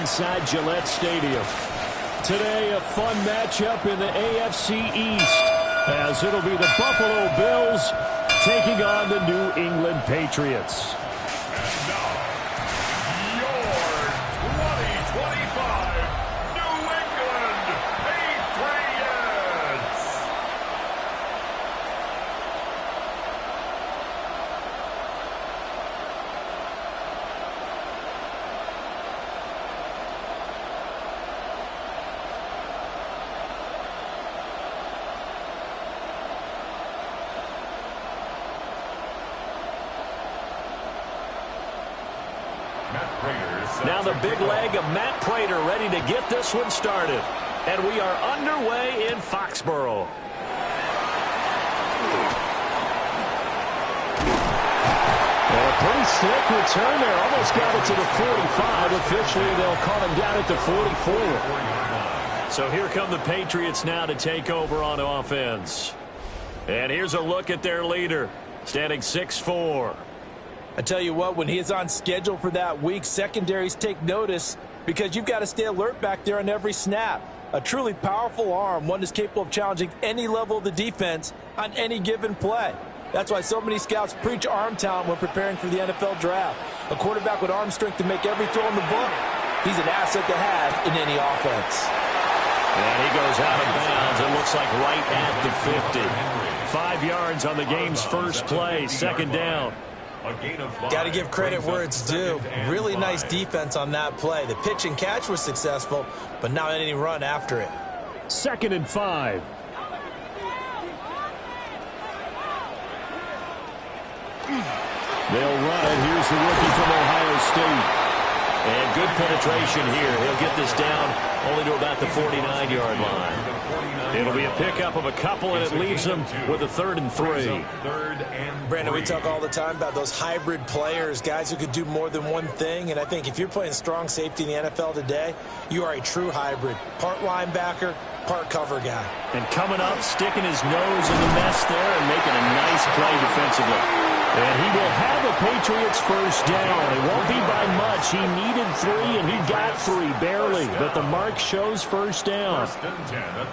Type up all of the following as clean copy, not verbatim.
inside Gillette Stadium. Today, a fun matchup in the AFC East, as it'll be the Buffalo Bills taking on the New England Patriots. And now, your 2025 New England Patriots. Now the big leg of Matt Prater ready to get this one started. And we are underway in Foxborough. And a pretty slick return there. Almost got it to the 45. Officially, they'll call him down at the 44. So here come the Patriots now to take over on offense. And here's a look at their leader, standing 6'4". I tell you what, when he is on schedule for that week, secondaries take notice because you've got to stay alert back there on every snap. A truly powerful arm, one that's capable of challenging any level of the defense on any given play. That's why so many scouts preach arm talent when preparing for the NFL draft. A quarterback with arm strength to make every throw in the book, he's an asset to have in any offense. And he goes out of bounds. It looks like right at the 50. 5 yards on the game's first play, second down. Got to give credit where it's due. Really nice defense on that play. The pitch and catch was successful, but not any run after it. 2nd and 5. They'll run it. Here's the rookie from Ohio State. And good penetration here. He'll get this down only to about the 49-yard line. It'll be a pickup of a couple, and it leaves them with a 3rd and 3. Brandon, we talk all the time about those hybrid players, guys who could do more than one thing. And I think if you're playing strong safety in the NFL today, you are a true hybrid. Part linebacker, part cover guy. And coming up, sticking his nose in the mess there and making a nice play defensively. And he will have a Patriots first down. It won't be by much. He needed 3, and he got 3, barely. But the mark shows first down.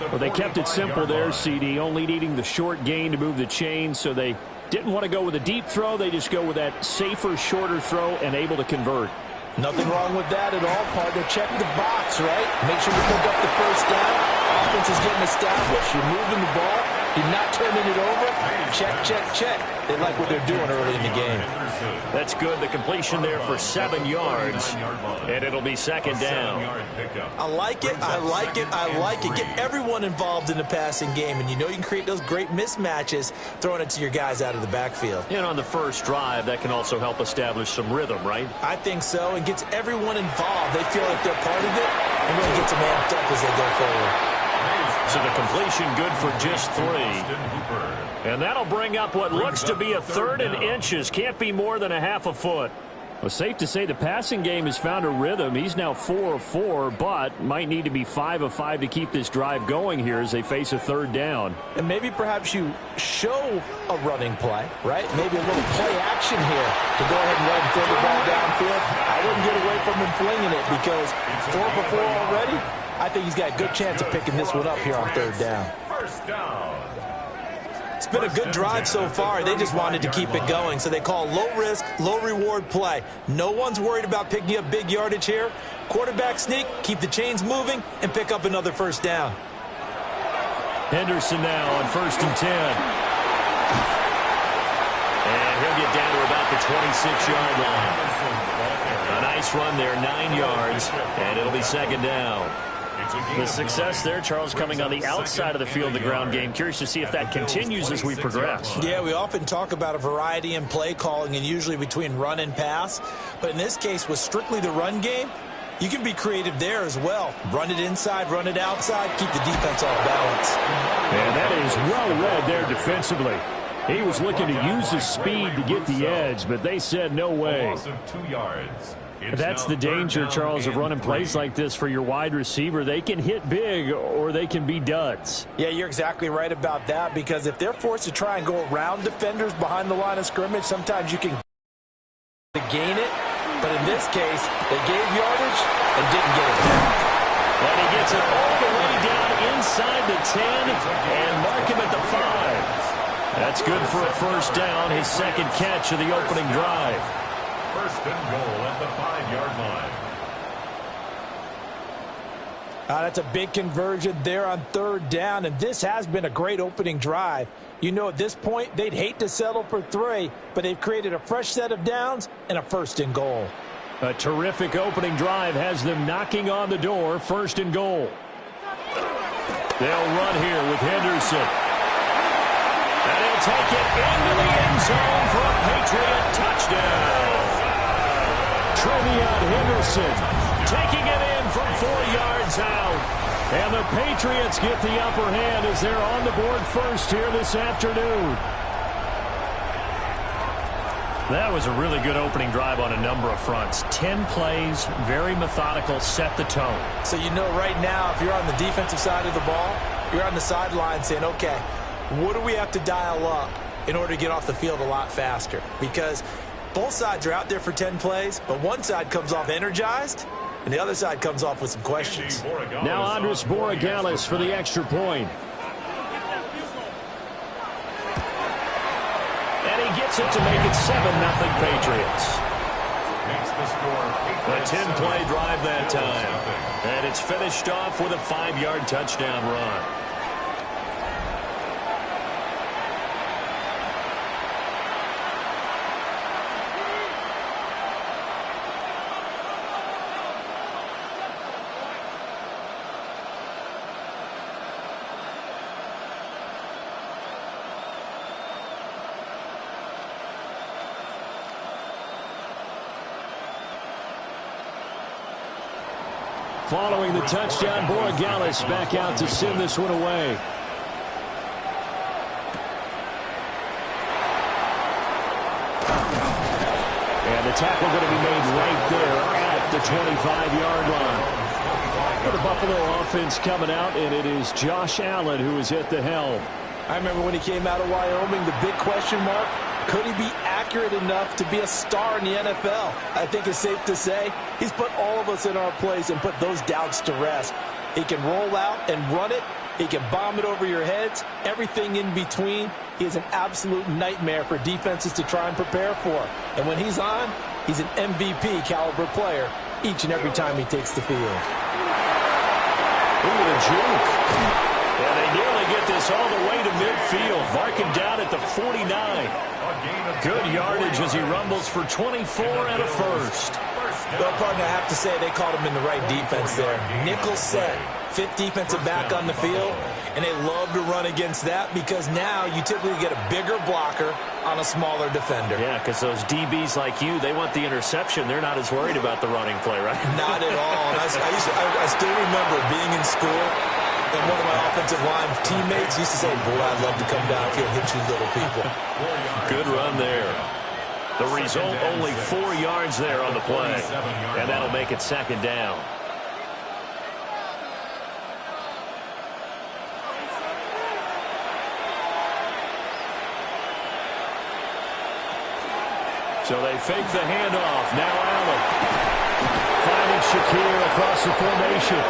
Well, they kept it simple there, CD, only needing the short gain to move the chain, so they didn't want to go with a deep throw. They just go with that safer, shorter throw and able to convert. Nothing wrong with that at all, partner. Check the box, right? Make sure you pick up the first down. Offense is getting established. You're moving the ball. You're not turning it over. Check, check, check. They like what they're doing early in the game. That's good. The completion there for 7 yards. And it'll be second down. I like it. I like it. I like it. Get everyone involved in the passing game. And you know you can create those great mismatches throwing it to your guys out of the backfield. And on the first drive, that can also help establish some rhythm, right? I think so. And gets everyone involved. They feel like they're part of it. And really gets them amped up as they go forward. So the completion good for just 3. And that'll bring up what looks to be a 3rd and inches. Can't be more than a half a foot. Well, safe to say the passing game has found a rhythm. He's now 4 of 4, but might need to be 5 of 5 to keep this drive going here as they face a 3rd down. And maybe perhaps you show a running play, right? Maybe a little play action here to go ahead and let him throw the ball downfield. I wouldn't get away from him flinging it because 4 for 4 already. I think he's got a good chance of picking this one up here on 3rd down. First down. It's been a good drive so far. They just wanted to keep it going, so they call low-risk, low-reward play. No one's worried about picking up big yardage here. Quarterback sneak, keep the chains moving, and pick up another first down. Henderson now on 1st and 10. And he'll get down to about the 26-yard line. A nice run there, 9 yards, and it'll be second down. The success there, Charles, coming on the outside of the field, the ground game. Curious to see if that continues as we progress. Yeah, we often talk about a variety in play calling and usually between run and pass. But in this case, with strictly the run game, you can be creative there as well. Run it inside, run it outside, keep the defense off balance. And that is well read there defensively. He was looking to use his speed to get the edge, but they said no way. That's the danger, Charles, of running plays like this for your wide receiver. They can hit big or they can be duds. Yeah, you're exactly right about that, because if they're forced to try and go around defenders behind the line of scrimmage, sometimes you can gain it. But in this case, they gave yardage and didn't get gets it all the way down inside the 10 and mark him at the 5. That's good for a first down, his second catch of the opening drive. First and goal at the 5-yard line. That's a big conversion there on third down, and this has been a great opening drive. You know, at this point, they'd hate to settle for 3, but they've created a fresh set of downs and a first and goal. A terrific opening drive has them knocking on the door, first and goal. They'll run here with Henderson. And he'll take it into the end zone for a Patriot touchdown. Trevion Henderson taking it in from 4 yards out. And the Patriots get the upper hand as they're on the board first here this afternoon. That was a really good opening drive on a number of fronts. 10 plays, very methodical, set the tone. So you know right now, if you're on the defensive side of the ball, you're on the sideline saying, okay, what do we have to dial up in order to get off the field a lot faster? Because both sides are out there for 10 plays, but one side comes off energized, and the other side comes off with some questions. Now Andres Borregales for the extra point. And he gets it to make it 7-0 Patriots. A 10-play drive that time. And it's finished off with a 5-yard touchdown run. Following the touchdown, Borregales back out to send this one away. And the tackle going to be made right there at the 25-yard line. For the Buffalo offense coming out, and it is Josh Allen who is at the helm. I remember when he came out of Wyoming, the big question mark, could he be accurate enough to be a star in the NFL? I think it's safe to say he's put all of us in our place and put those doubts to rest. He can roll out and run it. He can bomb it over your heads. Everything in between. He is an absolute nightmare for defenses to try and prepare for. And when he's on, he's an MVP caliber player each and every time he takes the field. Look at a juke. And they nearly get this all the way to midfield. Marking down at the 49. Good yardage as he rumbles for 24 and a first. Well, partner, I have to say they caught him in the right defense there. Nickel set, 5th defensive back on the field, and they love to run against that because now you typically get a bigger blocker on a smaller defender. Yeah, because those DBs like you, they want the interception. They're not as worried about the running play, right? Not at all. And I still remember being in school, and one of my offensive line teammates used to say, boy, I'd love to come downfield and hit you little people. Good run there. The result, only 4 yards there on the play. And that'll make it 2nd down. So they fake the handoff. Now Allen. Finding Shakir across the formation.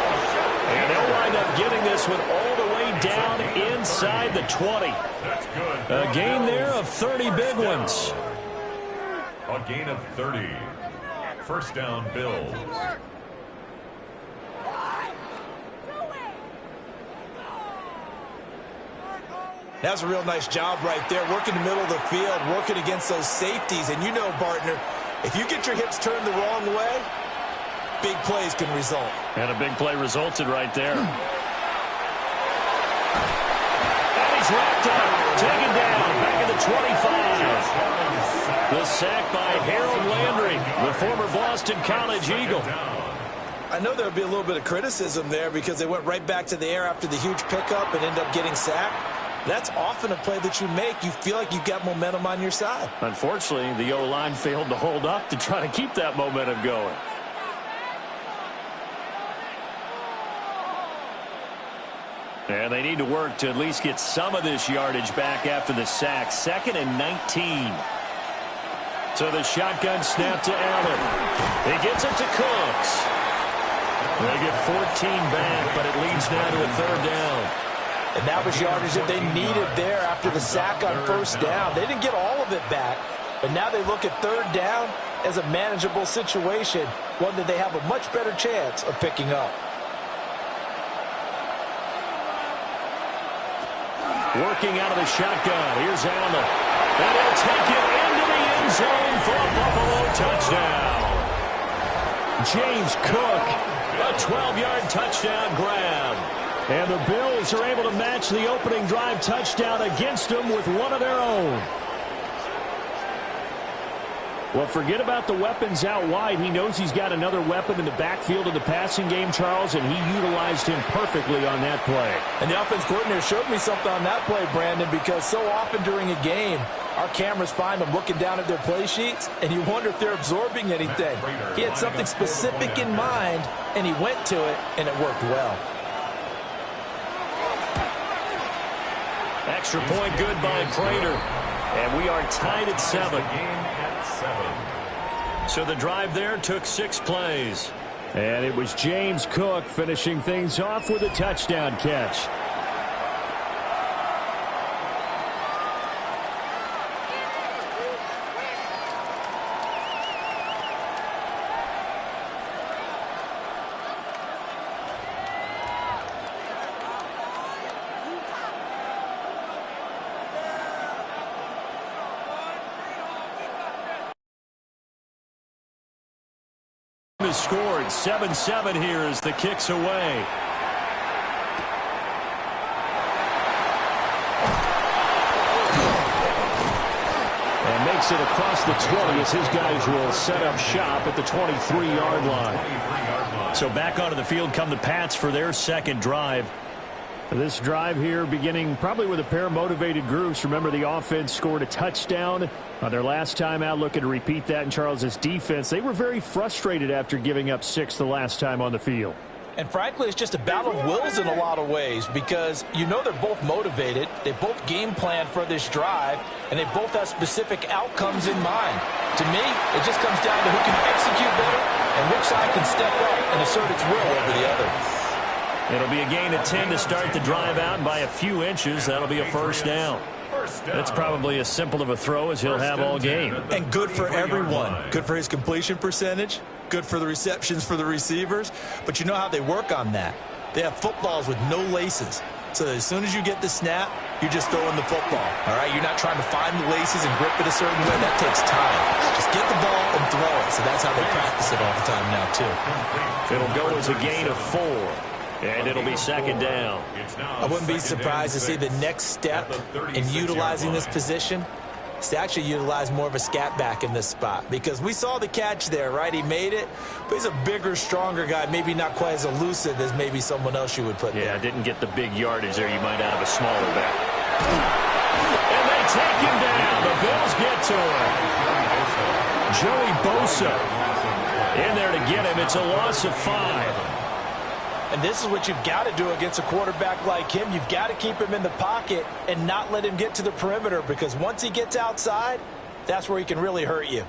And they'll wind up getting this one all the way down inside the 20. A gain there of 30 big ones. A gain of 30. First down, Bills. That's a real nice job right there, working the middle of the field, working against those safeties. And you know, partner, if you get your hips turned the wrong way, big plays can result. And a big play resulted right there. And he's wrapped up, taken down, back at the 25. The sack by Harold Landry, the former Boston College Eagle. I know there would be a little bit of criticism there because they went right back to the air after the huge pickup and end up getting sacked. That's often a play that you make. You feel like you've got momentum on your side. Unfortunately, the O-line failed to hold up to try to keep that momentum going. And they need to work to at least get some of this yardage back after the sack. 2nd and 19. So the shotgun snap to Allen. He gets it to Cooks. They get 14 back, but it leads now to a third down. And that was yardage that they needed there after the sack on first down. They didn't get all of it back, but now they look at third down as a manageable situation, one that they have a much better chance of picking up. Working out of the shotgun. Here's Allen. And he'll take it into the end zone for a Buffalo touchdown. James Cook, a 12-yard touchdown grab. And the Bills are able to match the opening drive touchdown against them with one of their own. Well, forget about the weapons out wide. He knows he's got another weapon in the backfield of the passing game, Charles, and he utilized him perfectly on that play. And the offense coordinator showed me something on that play, Brandon, because so often during a game, our cameras find them looking down at their play sheets, and you wonder if they're absorbing anything. He had something specific in mind, and he went to it, and it worked well. Extra point good by Prater. And we are tied at 7. So the drive there took 6 plays. And it was James Cook finishing things off with a touchdown catch. Has scored 7-7 here as the kick's away. And makes it across the 20 as his guys will set up shop at the 23-yard line. So back onto the field come the Pats for their second drive. This drive here beginning probably with a pair of motivated groups. Remember, the offense scored a touchdown on their last time out, looking to repeat that in Charles's defense. They were very frustrated after giving up 6 the last time on the field. And frankly, it's just a battle of wills in a lot of ways because you know they're both motivated. They both game plan for this drive, and they both have specific outcomes in mind. To me, it just comes down to who can execute better and which side can step up and assert its will over the other. It'll be a gain of 10 to start the drive out, and by a few inches, that'll be a first down. That's probably as simple of a throw as he'll have all game. And good for everyone. Good for his completion percentage. Good for the receptions for the receivers. But you know how they work on that. They have footballs with no laces. So that as soon as you get the snap, you're just throwing the football. All right? You're not trying to find the laces and grip it a certain way. That takes time. Just get the ball and throw it. So that's how they practice it all the time now, too. It'll go as a gain of 4. And it'll be second down. I wouldn't be surprised to see the next step in utilizing this position is to actually utilize more of a scat back in this spot. Because we saw the catch there, right? He made it, but he's a bigger, stronger guy, maybe not quite as elusive as maybe someone else you would put there. Yeah, didn't get the big yardage there you might out of a smaller back. And they take him down. The Bills get to him. Joey Bosa in there to get him. It's a loss of 5. And this is what you've got to do against a quarterback like him. You've got to keep him in the pocket and not let him get to the perimeter because once he gets outside, that's where he can really hurt you.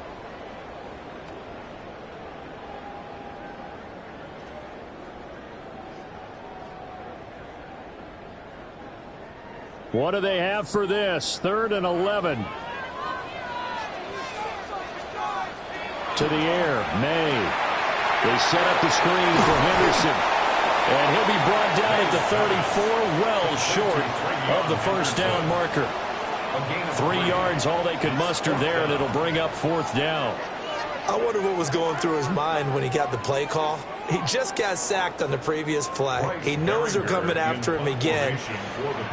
What do they have for this? 3rd and 11. To the air, May. They set up the screen for Henderson. And he'll be brought down at the 34, well short of the first down marker. 3 yards, all they could muster there, and it'll bring up 4th down. I wonder what was going through his mind when he got the play call. He just got sacked on the previous play. He knows they're coming after him again.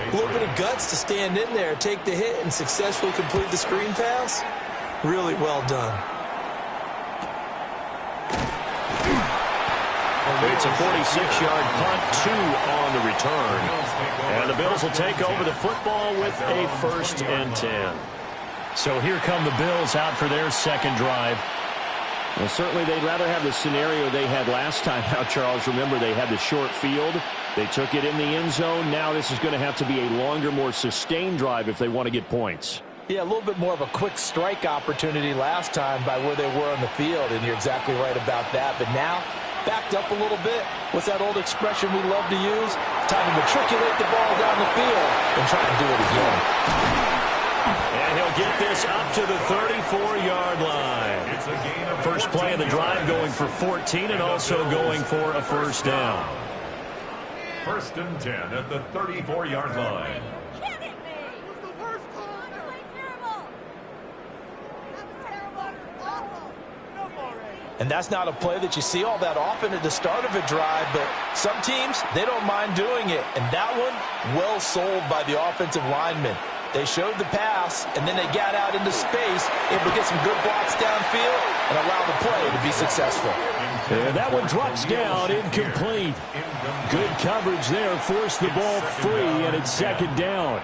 A little bit of guts to stand in there, take the hit, and successfully complete the screen pass. Really well done. It's a 46-yard punt, 2 on the return. And the Bills will take over the football with a 1st and 10. So here come the Bills out for their second drive. Well, certainly they'd rather have the scenario they had last time out, Charles. Remember, they had the short field. They took it in the end zone. Now this is going to have to be a longer, more sustained drive if they want to get points. Yeah, a little bit more of a quick strike opportunity last time by where they were on the field, and you're exactly right about that. But now backed up a little bit. What's that old expression we love to use? Time to matriculate the ball down the field and try to do it again. And he'll get this up to the 34-yard line. First play of the drive going for 14 and also going for a first down. 1st and 10 at the 34-yard line. And that's not a play that you see all that often at the start of a drive, but some teams, they don't mind doing it. And that one, well sold by the offensive lineman. They showed the pass, and then they got out into space, able to get some good blocks downfield and allow the play to be successful. And that one drops down, incomplete. Good coverage there, forced the ball free, and it's 2nd down.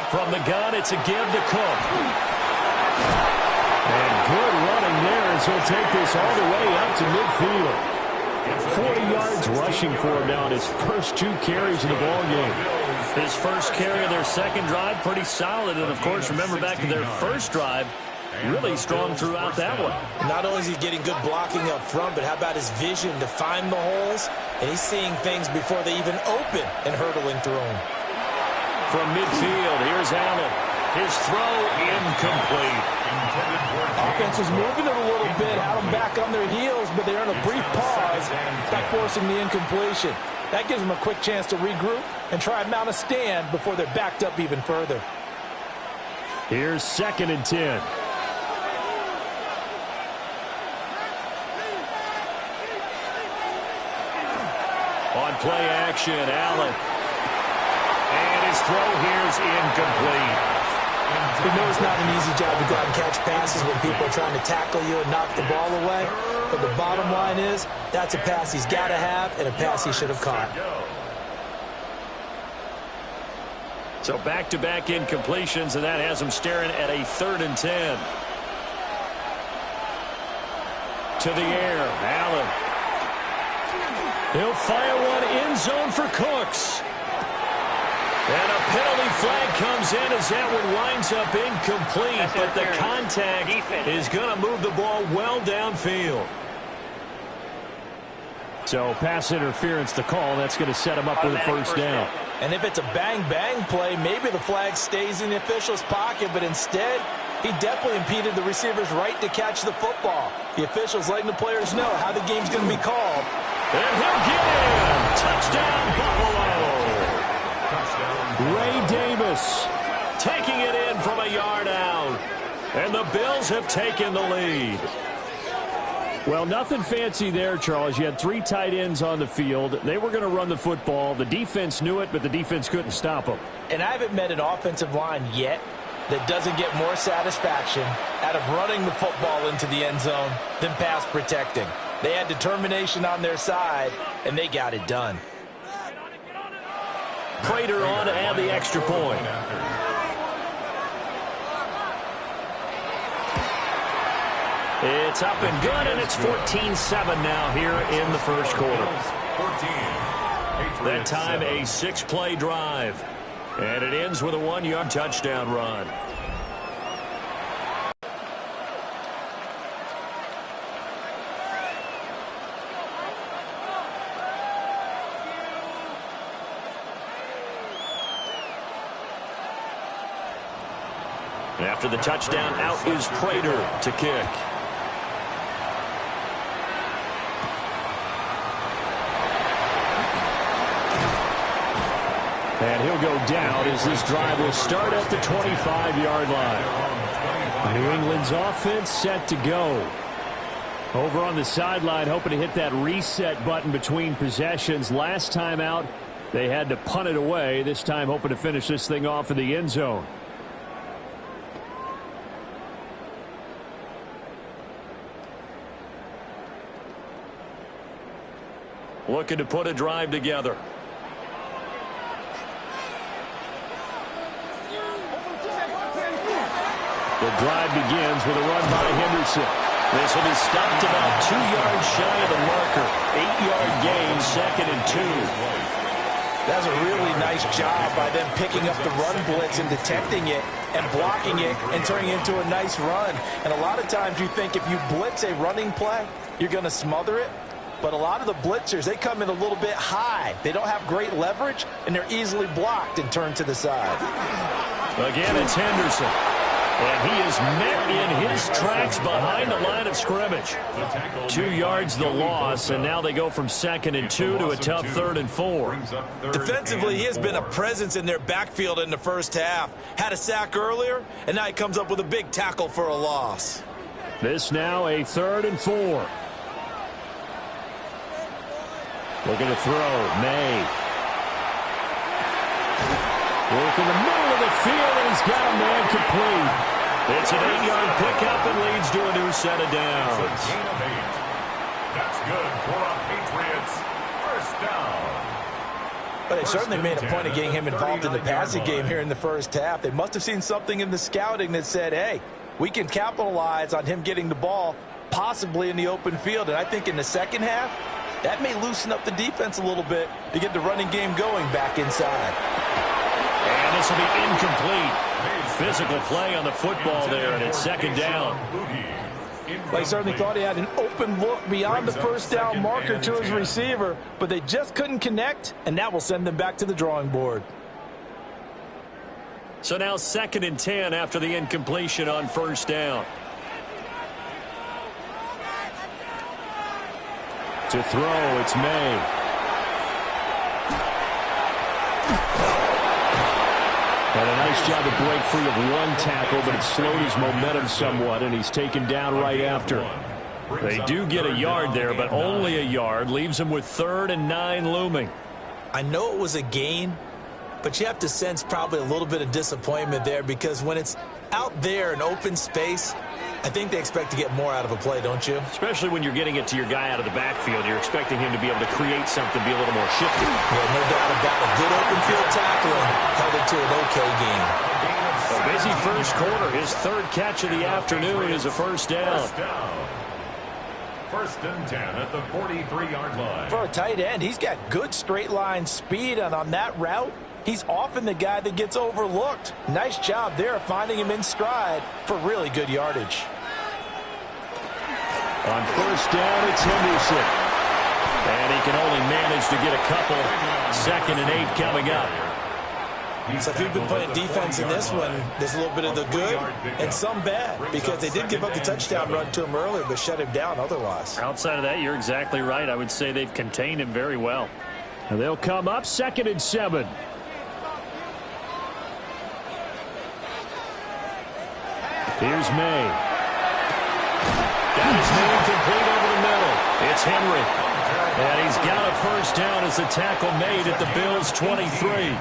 From the gun, it's a give to Cook. And good running there as he'll take this all the way up to midfield. 40 yards rushing for him now in his first 2 carries in the ballgame. His first carry of their second drive, pretty solid. And, of course, remember back to their first drive, really strong throughout that one. Not only is he getting good blocking up front, but how about his vision to find the holes? And he's seeing things before they even open and hurtling through them. From midfield, here's Allen. His throw incomplete. Offense was moving it a little bit, had them back on their heels, but they're in a brief pause by forcing the incompletion. That gives them a quick chance to regroup and try and mount a stand before they're backed up even further. Here's 2nd and 10. On play action, Allen. And his throw here's incomplete. We know it's not an easy job to go out and catch passes when people are trying to tackle you and knock the ball away. But the bottom line is, that's a pass he's got to have and a pass he should have caught. So back-to-back incompletions, and that has him staring at a 3rd and 10. To the air, Allen. He'll fire one end zone for Cooks. And a penalty flag comes in as that one winds up incomplete, but the contact is going to move the ball well downfield. So pass interference to call. That's going to set him up with a first down. And if it's a bang-bang play, maybe the flag stays in the official's pocket, but instead, he definitely impeded the receiver's right to catch the football. The official's letting the players know how the game's going to be called. And he'll get in. Touchdown, Buffalo. Ray Davis taking it in from a yard out. And the Bills have taken the lead. Well, nothing fancy there, Charles. You had 3 tight ends on the field. They were going to run the football. The defense knew it, but the defense couldn't stop them. And I haven't met an offensive line yet that doesn't get more satisfaction out of running the football into the end zone than pass protecting. They had determination on their side, and they got it done. Prater on to add the extra point. It's up and good, and it's 14-7 now here in the first quarter. That time a 6-play drive. And it ends with a 1-yard touchdown run. After the touchdown, out is Prater to kick. And he'll go down as this drive will start at the 25-yard line. New England's offense set to go. Over on the sideline, hoping to hit that reset button between possessions. Last time out, they had to punt it away. This time, hoping to finish this thing off in the end zone. Looking to put a drive together. The drive begins with a run by Henderson. This will be stopped about 2 yards shy of the marker. 8-yard gain, 2nd and 2. That's a really nice job by them picking up the run blitz and detecting it and blocking it and turning it into a nice run. And a lot of times you think if you blitz a running play, you're going to smother it. But a lot of the blitzers, they come in a little bit high. They don't have great leverage, and they're easily blocked and turned to the side. Again, it's Henderson. And he is met in his tracks behind the line of scrimmage. 2 yards the loss, and now they go from 2nd and 2 to a tough 3rd and 4. Defensively, he has been a presence in their backfield in the first half. Had a sack earlier, and now he comes up with a big tackle for a loss. This now a 3rd and 4. Looking to throw, May. Work in the middle of the field, and he's got a man complete. It's an 8-yard pickup and leads to a new set of downs. Gain of 8. That's good for a Patriots first down. But they certainly made a point of getting him involved in the passing game here in the first half. They must have seen something in the scouting that said, hey, we can capitalize on him getting the ball possibly in the open field. And I think in the second half, that may loosen up the defense a little bit to get the running game going back inside. And this will be incomplete. Physical play on the football there, and it's 2nd down. They certainly thought he had an open look beyond the first down marker to his receiver, but they just couldn't connect, and that will send them back to the drawing board. So now 2nd and 10 after the incompletion on 1st down. To throw, it's May. And a nice job to break free of one tackle, but it slowed his momentum somewhat, and he's taken down right after. They do get a yard there, but only a yard. Leaves him with 3rd and 9 looming. I know it was a gain, but you have to sense probably a little bit of disappointment there because when it's out there in open space, I think they expect to get more out of a play, don't you? Especially when you're getting it to your guy out of the backfield. You're expecting him to be able to create something, be a little more shifty. Yeah, no doubt about it. Good open field tackling held it to an okay game. A busy first quarter. His 3rd catch of the afternoon is a first down. 1st and 10 at the 43-yard line. For a tight end, he's got good straight line speed, and on that route, he's often the guy that gets overlooked. Nice job there finding him in stride for really good yardage. On 1st down, it's Henderson. And he can only manage to get a couple. 2nd and 8 coming up. So if you've been playing defense in this one, there's a little bit of the good and some bad because they did give up the touchdown run to him earlier but shut him down otherwise. Outside of that, you're exactly right. I would say they've contained him very well. And they'll come up 2nd and 7. Here's May. Got his man complete over the middle. It's Henry. And he's got a first down as the tackle made at the Bills' 23.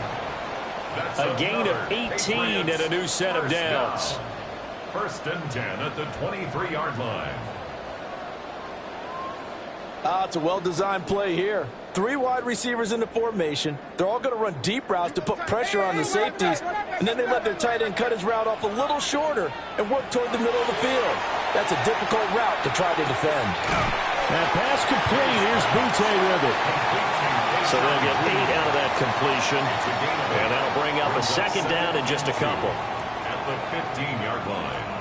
A gain of 18 and a new set of downs. 1st and 10 at the 23-yard line. It's a well-designed play here. 3 wide receivers in the formation. They're all going to run deep routes to put pressure on the safeties, and then they let their tight end cut his route off a little shorter and work toward the middle of the field. That's a difficult route to try to defend. And pass complete. Here's Butte with it. So they'll get 8 out of that completion, and that'll bring up a 2nd down in just a couple. At the 15-yard line.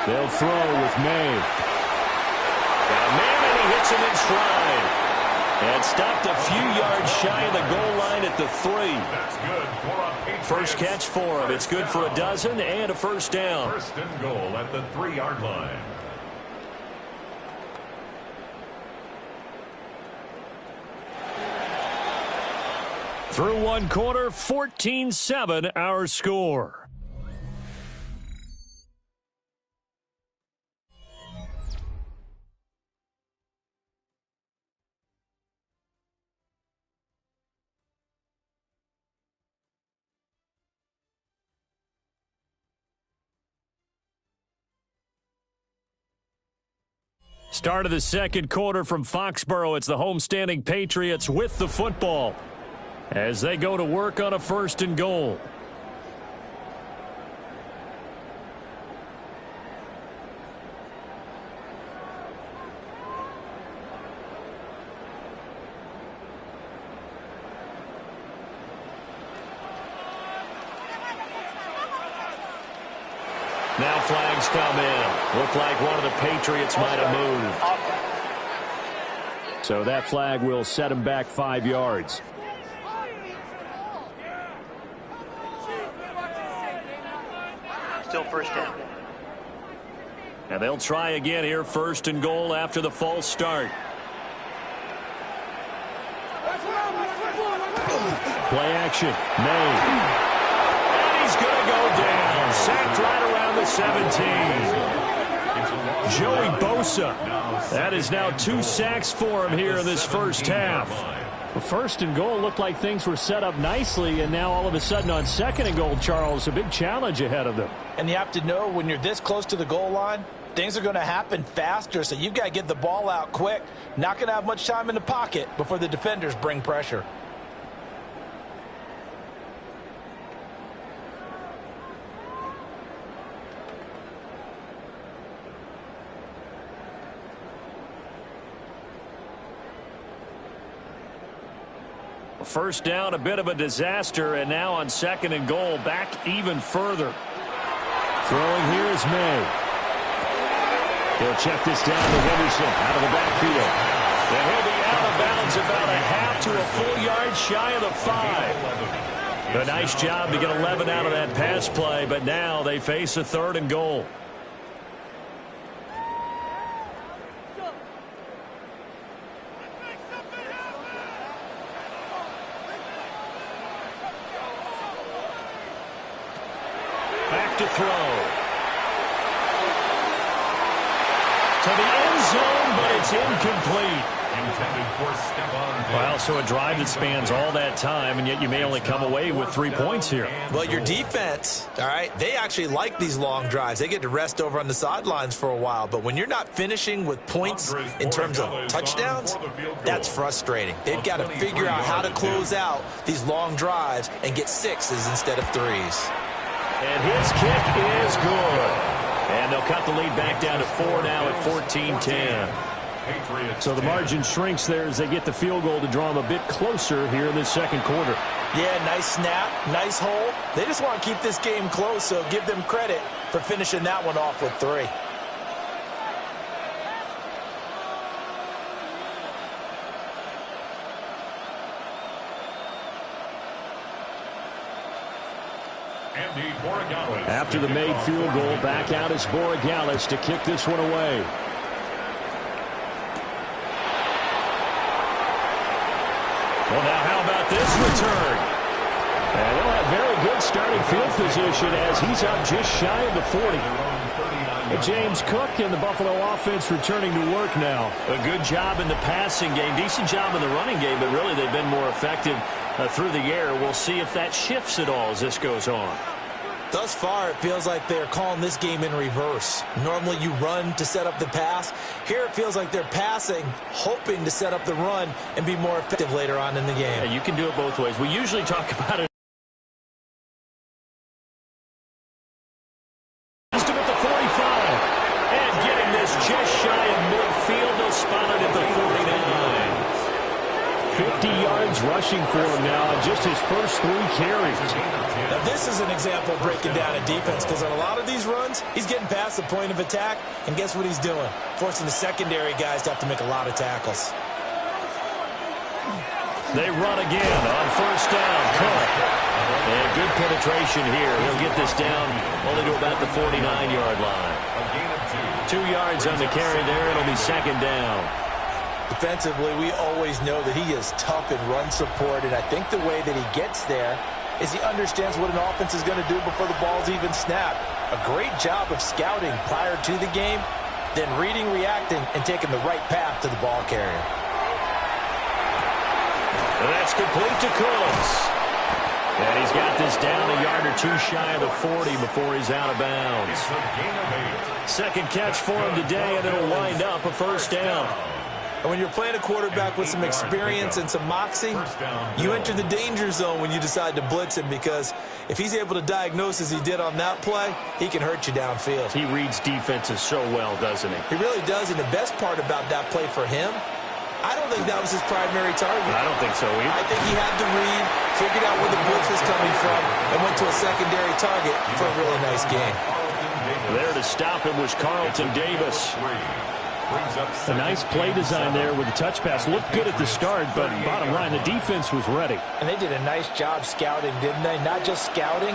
They'll throw with May. Got a man, and he hits him in stride. And stopped a few yards shy of the goal line at the 3. That's good for a Patriots. First catch for him. It's good for a dozen and a first down. 1st and goal at the 3-yard line. Through one quarter, 14-7 our score. Start of the second quarter from Foxborough. It's the homestanding Patriots with the football. as they go to work on a 1st and goal. Now flags come in. Looked like one of the Patriots might have moved. So that flag will set him back 5 yards. Still first down. And they'll try again here, 1st and goal after the false start. Play action. May. And he's going to go down. Sacked right around the 17. Joey Bosa. That is now 2 sacks for him here in this first half. The 1st and goal looked like things were set up nicely, and now all of a sudden on 2nd and goal, Charles, a big challenge ahead of them. And you have to know when you're this close to the goal line, things are going to happen faster, so you've got to get the ball out quick. Not going to have much time in the pocket before the defenders bring pressure. First down, a bit of a disaster, and now on 2nd and goal, back even further. Throwing here is May. He'll check this down to Henderson out of the backfield. And he'll be out of bounds about a half to a full yard shy of the 5. A nice job to get 11 out of that pass play, but now they face a 3rd and goal. To throw. To the end zone, but it's incomplete. Intended for Stephon. Well, so a drive that spans all that time, and yet you may only come away with 3 points here. Well, your defense, all right, they actually like these long drives. They get to rest over on the sidelines for a while. But when you're not finishing with points in terms of touchdowns, that's frustrating. They've got to figure out how to close out these long drives and get 6s instead of 3s. And his kick is good. And they'll cut the lead back down to 4 now at 14-10. So the margin shrinks there as they get the field goal to draw them a bit closer here in this 2nd quarter. Yeah, nice snap, nice hold. They just want to keep this game close, so give them credit for finishing that one off with 3. After the made field goal, back out is Borregales to kick this one away. Well, now how about this return? And they'll have very good starting field position as he's up just shy of the 40. James Cook and the Buffalo offense returning to work now. A good job in the passing game, decent job in the running game, but really they've been more effective through the air. We'll see if that shifts at all as this goes on. Thus far, it feels like they're calling this game in reverse. Normally you run to set up the pass. Here it feels like they're passing, hoping to set up the run and be more effective later on in the game. Yeah, you can do it both ways. We usually talk about it. At the 45. And getting this just shy of midfield. They'll spot it at the 49. 50 yards rushing for him now in just his first 3 carries. Now, this is an example of breaking down a defense because on a lot of these runs, he's getting past the point of attack, and guess what he's doing? Forcing the secondary guys to have to make a lot of tackles. They run again on 1st down. Cook. And good penetration here. He'll get this down only to about the 49-yard line. 2 yards on the carry there. It'll be 2nd down. Defensively, we always know that he is tough in run support, and I think the way that he gets there is he understands what an offense is going to do before the ball's even snapped. A great job of scouting prior to the game, then reading, reacting, and taking the right path to the ball carrier. And that's complete to Cooks. And he's got this down a yard or 2 shy of the 40 before he's out of bounds. 2nd catch for him today, and it'll wind up a 1st down. And when you're playing a quarterback with some experience and some moxie, you enter the danger zone when you decide to blitz him, because if he's able to diagnose as he did on that play, he can hurt you downfield. He reads defenses so well, doesn't he? He really does, and the best part about that play for him, I don't think that was his primary target. I don't think so either. I think he had to read, figured out where the blitz was coming from, and went to a secondary target for a really nice game. There to stop him was Carlton Davis. A nice play design there with the touch pass. Looked good at the start, but bottom line, the defense was ready. And they did a nice job scouting, didn't they? Not just scouting,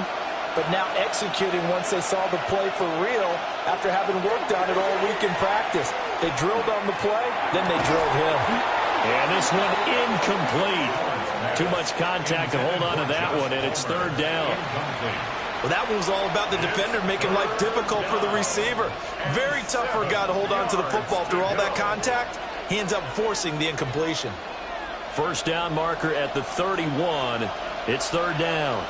but now executing once they saw the play for real after having worked on it all week in practice. They drilled on the play, then they drilled him. And this one incomplete. Too much contact to hold on to that one, and it's third down. Well, that one was all about the defender making life difficult for the receiver. Very tough for a guy to hold on to the football through all that contact. He ends up forcing the incompletion. First down marker at the 31. It's third down.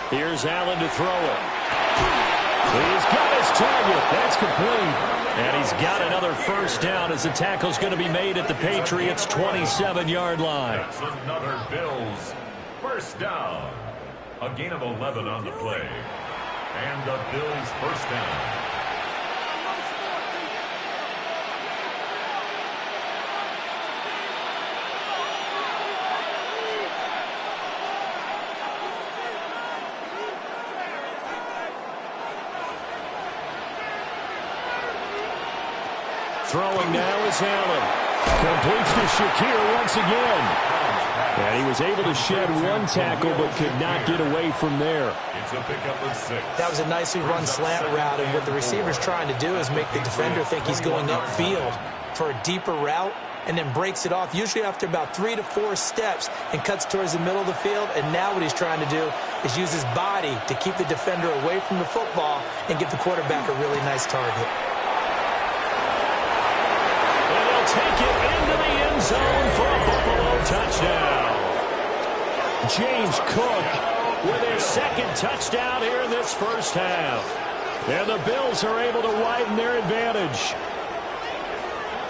Here's Allen to throw it. He's got his target. That's complete. And he's got another first down as the tackle's going to be made at the Patriots' 27-yard line. That's another Bills first down. A gain of 11 on the play. And the Bills first down. Throwing now is Allen. Completes to Shakir once again. And he was able to shed one tackle but could not get away from there. It's a pickup of 6. That was a nicely run slant route, and what the receiver's trying to do is make the defender think he's going upfield for a deeper route, and then breaks it off, usually after about 3 to 4 steps, and cuts towards the middle of the field. And now what he's trying to do is use his body to keep the defender away from the football and give the quarterback a really nice target. Take it into the end zone for a Buffalo touchdown. James Cook with his second touchdown here in this first half. And the Bills are able to widen their advantage.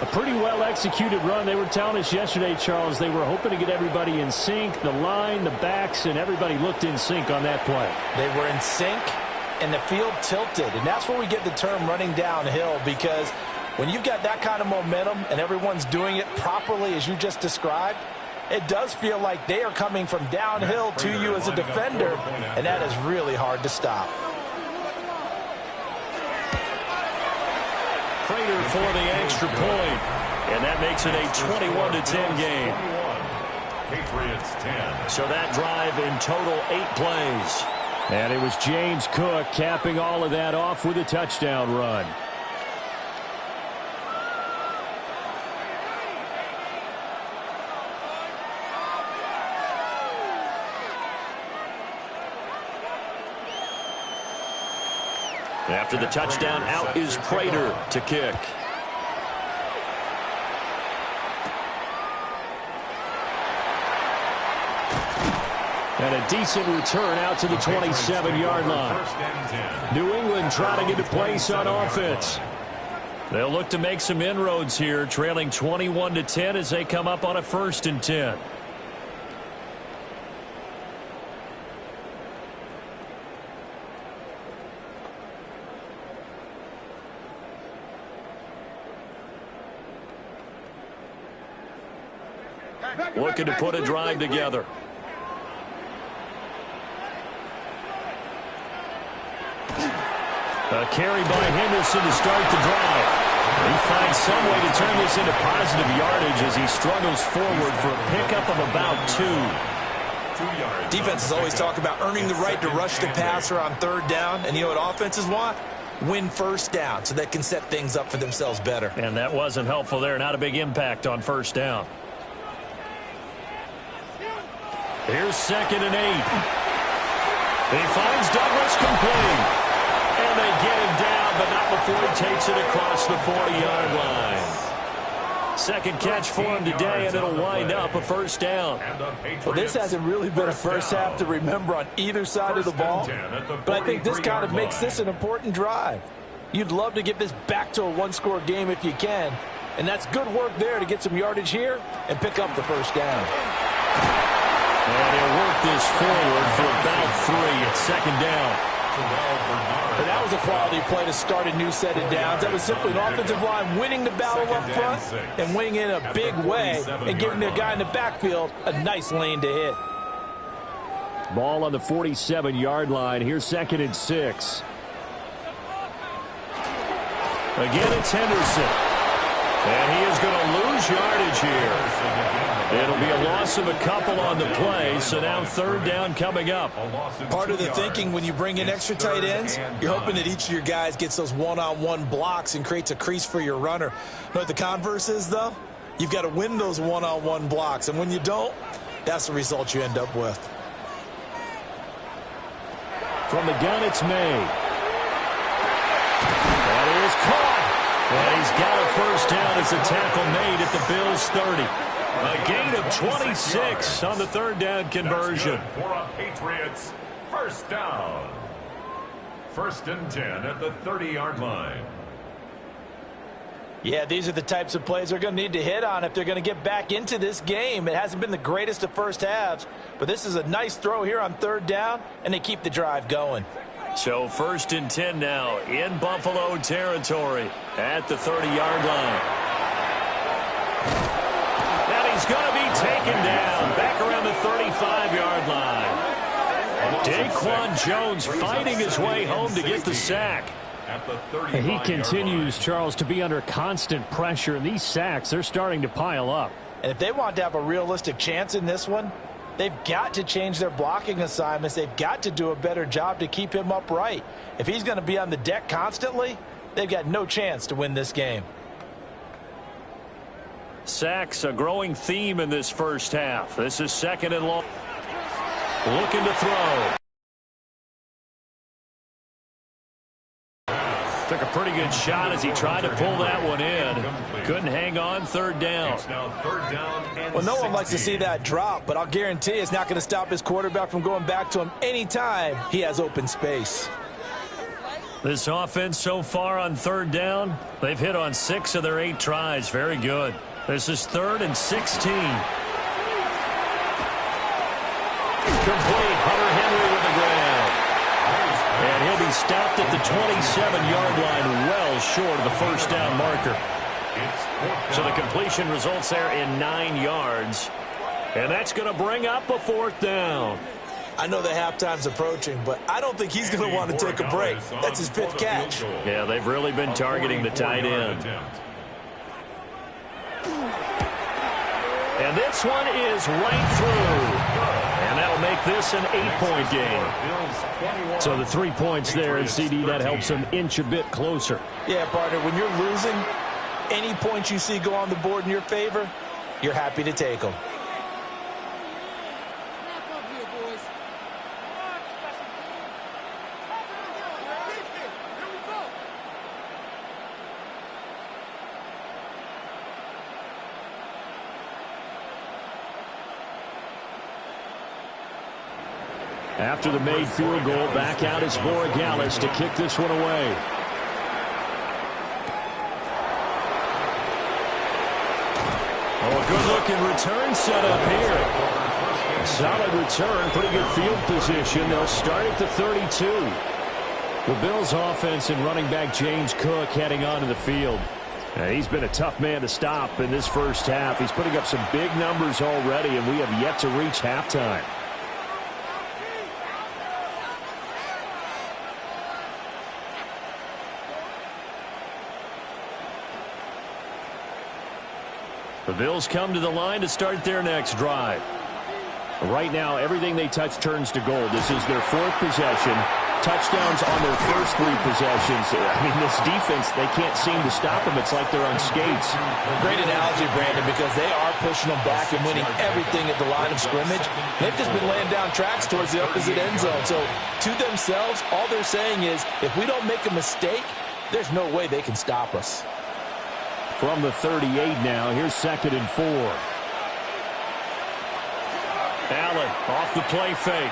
A pretty well-executed run. They were telling us yesterday, Charles, they were hoping to get everybody in sync, the line, the backs, and everybody looked in sync on that play. They were in sync, and the field tilted. And that's where we get the term running downhill, because when you've got that kind of momentum and everyone's doing it properly as you just described, it does feel like they are coming from downhill to you as a defender, and that is really hard to stop. Prater for the extra point, and that makes it a 21-10 game. Patriots 10. So that drive in total 8 plays. And it was James Cook capping all of that off with a touchdown run. After the touchdown, out is Prater to kick. And a decent return out to the 27-yard line. New England trying to get a place on offense. They'll look to make some inroads here, trailing 21-10 as they come up on a 1st and 10. Looking to put a drive together. A carry by Henderson to start the drive. He finds some way to turn this into positive yardage as he struggles forward for a pickup of about 2. Defenses always talk about earning the right to rush the passer on 3rd down, and you know what offenses want? Win 1st down so they can set things up for themselves better. And that wasn't helpful there. Not a big impact on 1st down. Here's 2nd and 8. He finds Douglas complete. And they get him down, but not before he takes it across the 40-yard line. Second catch for him today, and it'll wind up a 1st down. Well, this hasn't really been a first half to remember on either side of the ball, but I think this kind of makes this an important drive. You'd love to get this back to a one-score game if you can. And that's good work there to get some yardage here and pick up the first down. And he'll work this forward for about 3 at second down. And that was a quality play to start a new set of downs. That was simply an offensive line winning the battle up front and winning in a big way and giving their guy in the backfield a nice lane to hit. Ball on the 47-yard line. Here's 2nd and 6. Again, it's Henderson. And he is going to lose yardage here. It'll be a loss of a couple on the play, so now 3rd down coming up. Part of the thinking when you bring in extra tight ends, you're hoping that each of your guys gets those one-on-one blocks and creates a crease for your runner. You know what the converse is, though? You've got to win those one-on-one blocks, and when you don't, that's the result you end up with. From the gun, it's May. That is caught. And he's got a first down as a tackle made at the Bills' 30. A gain of 26 on the 3rd down conversion. For a Patriots first down. 1st and 10 at the 30-yard line. Yeah, these are the types of plays they're going to need to hit on if they're going to get back into this game. It hasn't been the greatest of first halves, but this is a nice throw here on 3rd down, and they keep the drive going. So 1st and 10 now in Buffalo territory at the 30-yard line. And he's going to be taken down back around the 35-yard line. Daquan Jones fighting his way home to get the sack. He continues, Charles, to be under constant pressure, and these sacks, they're starting to pile up. And if they want to have a realistic chance in this one, they've got to change their blocking assignments. They've got to do a better job to keep him upright. If he's going to be on the deck constantly, they've got no chance to win this game. Sacks, a growing theme in this first half. This is 2nd and long. Looking to throw. Took a pretty good shot as he tried to pull that one in. Couldn't hang on. 3rd down. Well, no one likes to see that drop, but I'll guarantee it's not going to stop his quarterback from going back to him anytime he has open space. This offense so far on 3rd down, they've hit on 6 of their 8 tries. Very good. This is 3rd and 16. Complete. Hunter Henry with the grab. And he'll be stopped at the 27-yard line, well short of the first down marker. So the completion results there in 9 yards. And that's going to bring up a 4th down. I know that halftime's approaching, but I don't think he's going to want to take a break. That's his 5th catch. Yeah, they've really been targeting the tight end. And this one is right through. And that'll make this an 8-point game. So the 3 points there, and CD, that helps them inch a bit closer. Yeah, partner, when you're losing, any points you see go on the board in your favor, you're happy to take them. After the made field goal, back out is Borregales to kick this one away. Oh, a good-looking return set up here. A solid return, pretty good field position. They'll start at the 32. The Bills' offense and running back James Cook heading onto the field. He's been a tough man to stop in this first half. He's putting up some big numbers already, and we have yet to reach halftime. The Bills come to the line to start their next drive. Right now, everything they touch turns to gold. This is their 4th possession. Touchdowns on their first 3 possessions. I mean, this defense, they can't seem to stop them. It's like they're on skates. Great analogy, Brandon, because they are pushing them back and winning everything at the line of scrimmage. They've just been laying down tracks towards the opposite end zone. So, to themselves, all they're saying is, if we don't make a mistake, there's no way they can stop us. From the 38 now, here's 2nd and 4. Allen off the play fake.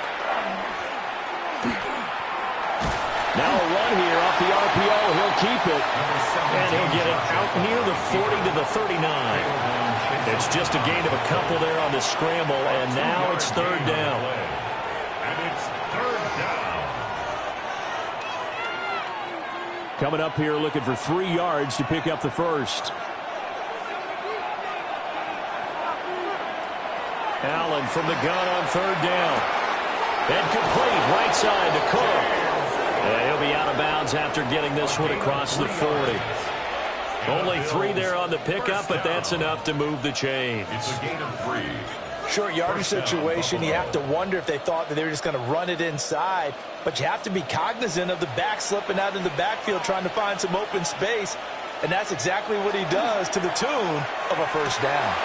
Now a run here off the RPO. He'll keep it. And he'll get it out near the 40 to the 39. It's just a gain of a couple there on the scramble, and now it's third down. And it's third down. Coming up here looking for 3 yards to pick up the first. Allen from the gun on third down. And complete right side to Cook. And he'll be out of bounds after getting this one across the 40. Only 3 there on the pickup, but that's enough to move the chains. It's a gain of 3. Short yardage situation, you have to wonder if they thought that they were just going to run it inside. But you have to be cognizant of the back slipping out in the backfield trying to find some open space. And that's exactly what he does to the tune of a first down.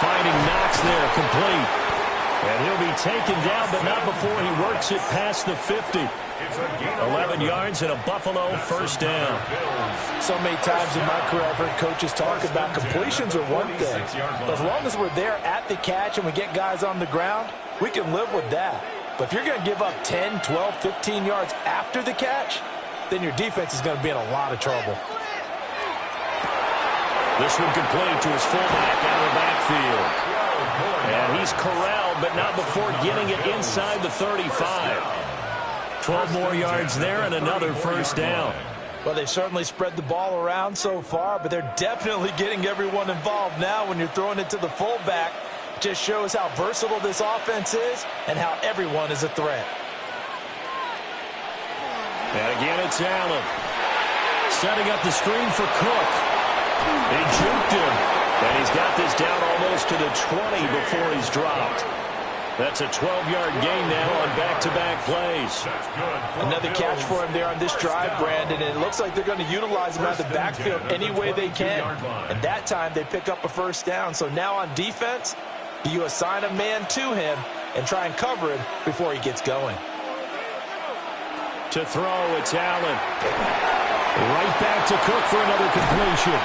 Finding Knox there, complete. And he'll be taken down, but not before he works it past the 50. 11 yards and a Buffalo first down. So many times in my career I've heard coaches talk about completions are one thing. But as long as we're there at the catch and we get guys on the ground, we can live with that. But if you're going to give up 10, 12, 15 yards after the catch, then your defense is going to be in a lot of trouble. This one complete to his fullback out of the backfield. And he's corralled, but not before getting it inside the 35. 12 more yards there and another first down. Well, they certainly spread the ball around so far, but they're definitely getting everyone involved now when you're throwing it to the fullback. Just shows how versatile this offense is and how everyone is a threat. And again, it's Allen. Setting up the screen for Cook. He juked him, and he's got this down almost to the 20 before he's dropped. That's a 12-yard gain now on back-to-back plays. Another catch for him there on this drive, Brandon, and it looks like they're going to utilize him out of the backfield any way they can. And that time they pick up a first down. So now on defense, do you assign a man to him and try and cover him before he gets going? To throw, it's Allen. Right back to Cook for another completion.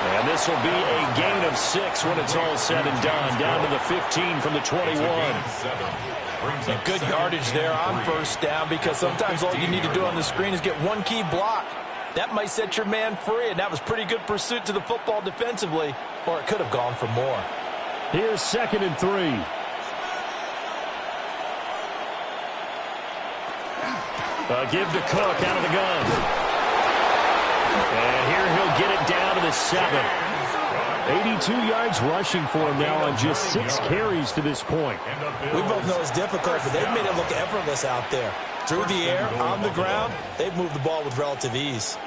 And this will be a gain of 6 when it's all said and done. Down to the 15 from the 21. And good yardage there on first down because sometimes all you need to do on the screen is get one key block. That might set your man free, and that was pretty good pursuit to the football defensively, or it could have gone for more. Here's 2nd and 3. Give to Cook out of the gun. And here he'll get it down to the 7. 82 yards rushing for him now on just 6 carries to this point. We both know it's difficult, but they've made it look effortless out there. Through the air, on the ground, they've moved the ball with relative ease.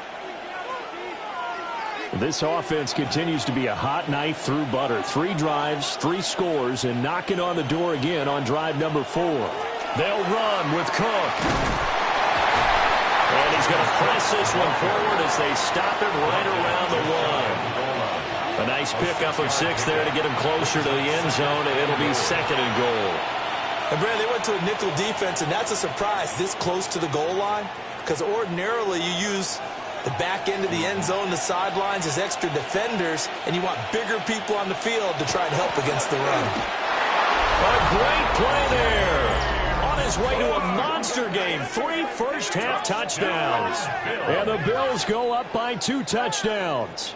This offense continues to be a hot knife through butter. 3 drives, 3 scores, and knocking on the door again on drive number 4. They'll run with Cook. And he's going to press this one forward as they stop it right around the 1. A nice pickup of 6 there to get him closer to the end zone, and it'll be 2nd and goal. And, Brad, they went to a nickel defense, and that's a surprise this close to the goal line because ordinarily you use the back end of the end zone, the sidelines as extra defenders, and you want bigger people on the field to try and help against the run. A great play there. On his way to a monster game. 3 first-half touchdowns. And the Bills go up by 2 touchdowns.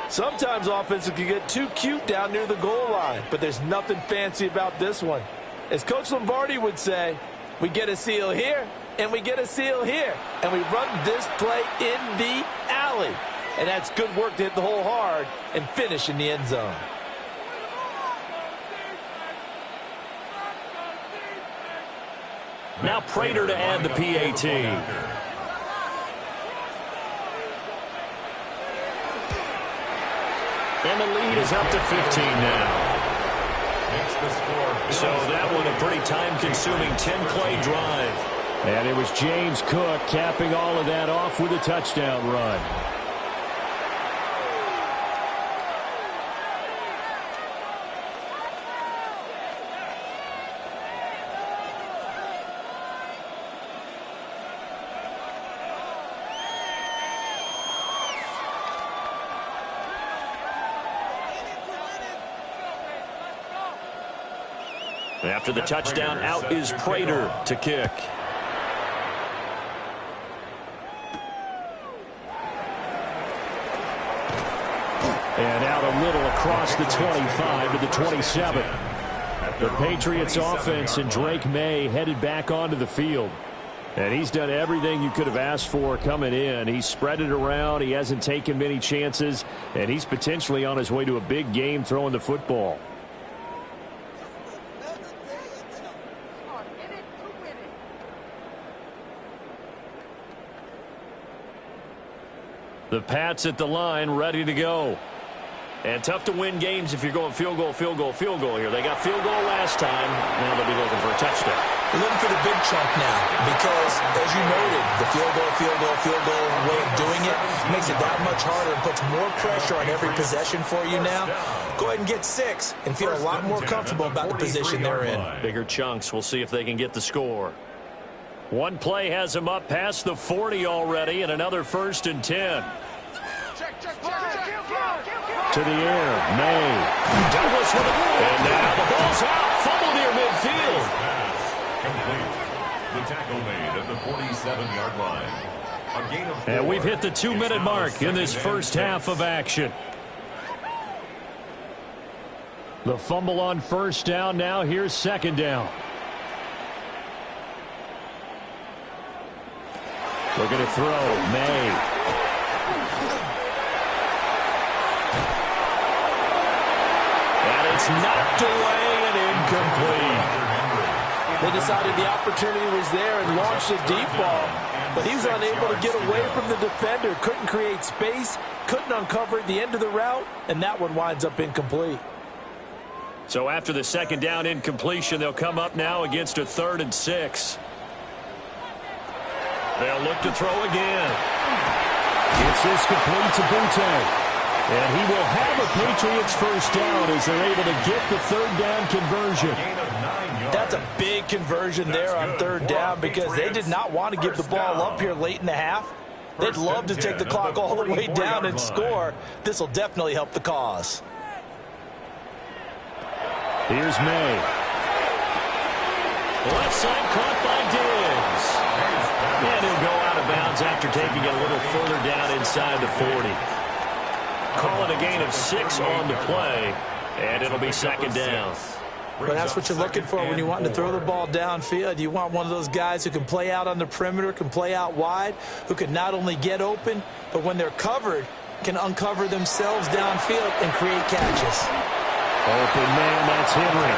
Sometimes offenses can get too cute down near the goal line, but there's nothing fancy about this one. As Coach Lombardi would say, we get a seal here, and we get a seal here, and we run this play in the alley. And that's good work to hit the hole hard and finish in the end zone. Now Prater to add the PAT. And the lead is up to 15 now. So that one a pretty time-consuming 10-play drive. And it was James Cook capping all of that off with a touchdown run. After the touchdown, out is Prater to kick. And out a little across the 25 to the 27. The Patriots offense and Drake May headed back onto the field. And he's done everything you could have asked for coming in. He's spread it around. He hasn't taken many chances. And he's potentially on his way to a big game throwing the football. The Pats at the line, ready to go. And tough to win games if you're going field goal, field goal, field goal here. They got field goal last time. Now they'll be looking for a touchdown. They're looking for the big chunk now because, as you noted, the field goal way of doing it makes it that much harder and puts more pressure on every possession for you now. Go ahead and get 6 and feel a lot more comfortable about the position they're in. Bigger chunks. We'll see if they can get the score. One play has them up past the 40 already, and another 1st and 10. To the air, May. Douglas with it. And now the ball's out. Fumble near midfield. Complete. The tackle made at the 47-yard line. A gain of 4. And we've hit the 2-minute mark in this first half of action. The fumble on 1st down. Now here's 2nd down. Looking to throw, May. It's knocked away and incomplete. They decided the opportunity was there and launched a deep ball, but he was unable to get away from the defender. Couldn't create space, couldn't uncover the end of the route, and that one winds up incomplete. So after the 2nd down incompletion, they'll come up now against a 3rd and 6. They'll look to throw again. It's this complete to Butte. And he will have a Patriots 1st down as they're able to get the 3rd down conversion. That's a big conversion there on 3rd down because they did not want to give the ball up here late in the half. They'd love to take the clock all the way down and score. This will definitely help the cause. Here's May. Left side caught by Diggs. And he'll go out of bounds after taking it a little further down inside the 40. Call it a gain of 6 on the play, and it'll be 2nd down. Well, that's what you're looking for when you want to throw the ball downfield. You want one of those guys who can play out on the perimeter, can play out wide, who can not only get open, but when they're covered, can uncover themselves downfield and create catches. Open man, that's Henry.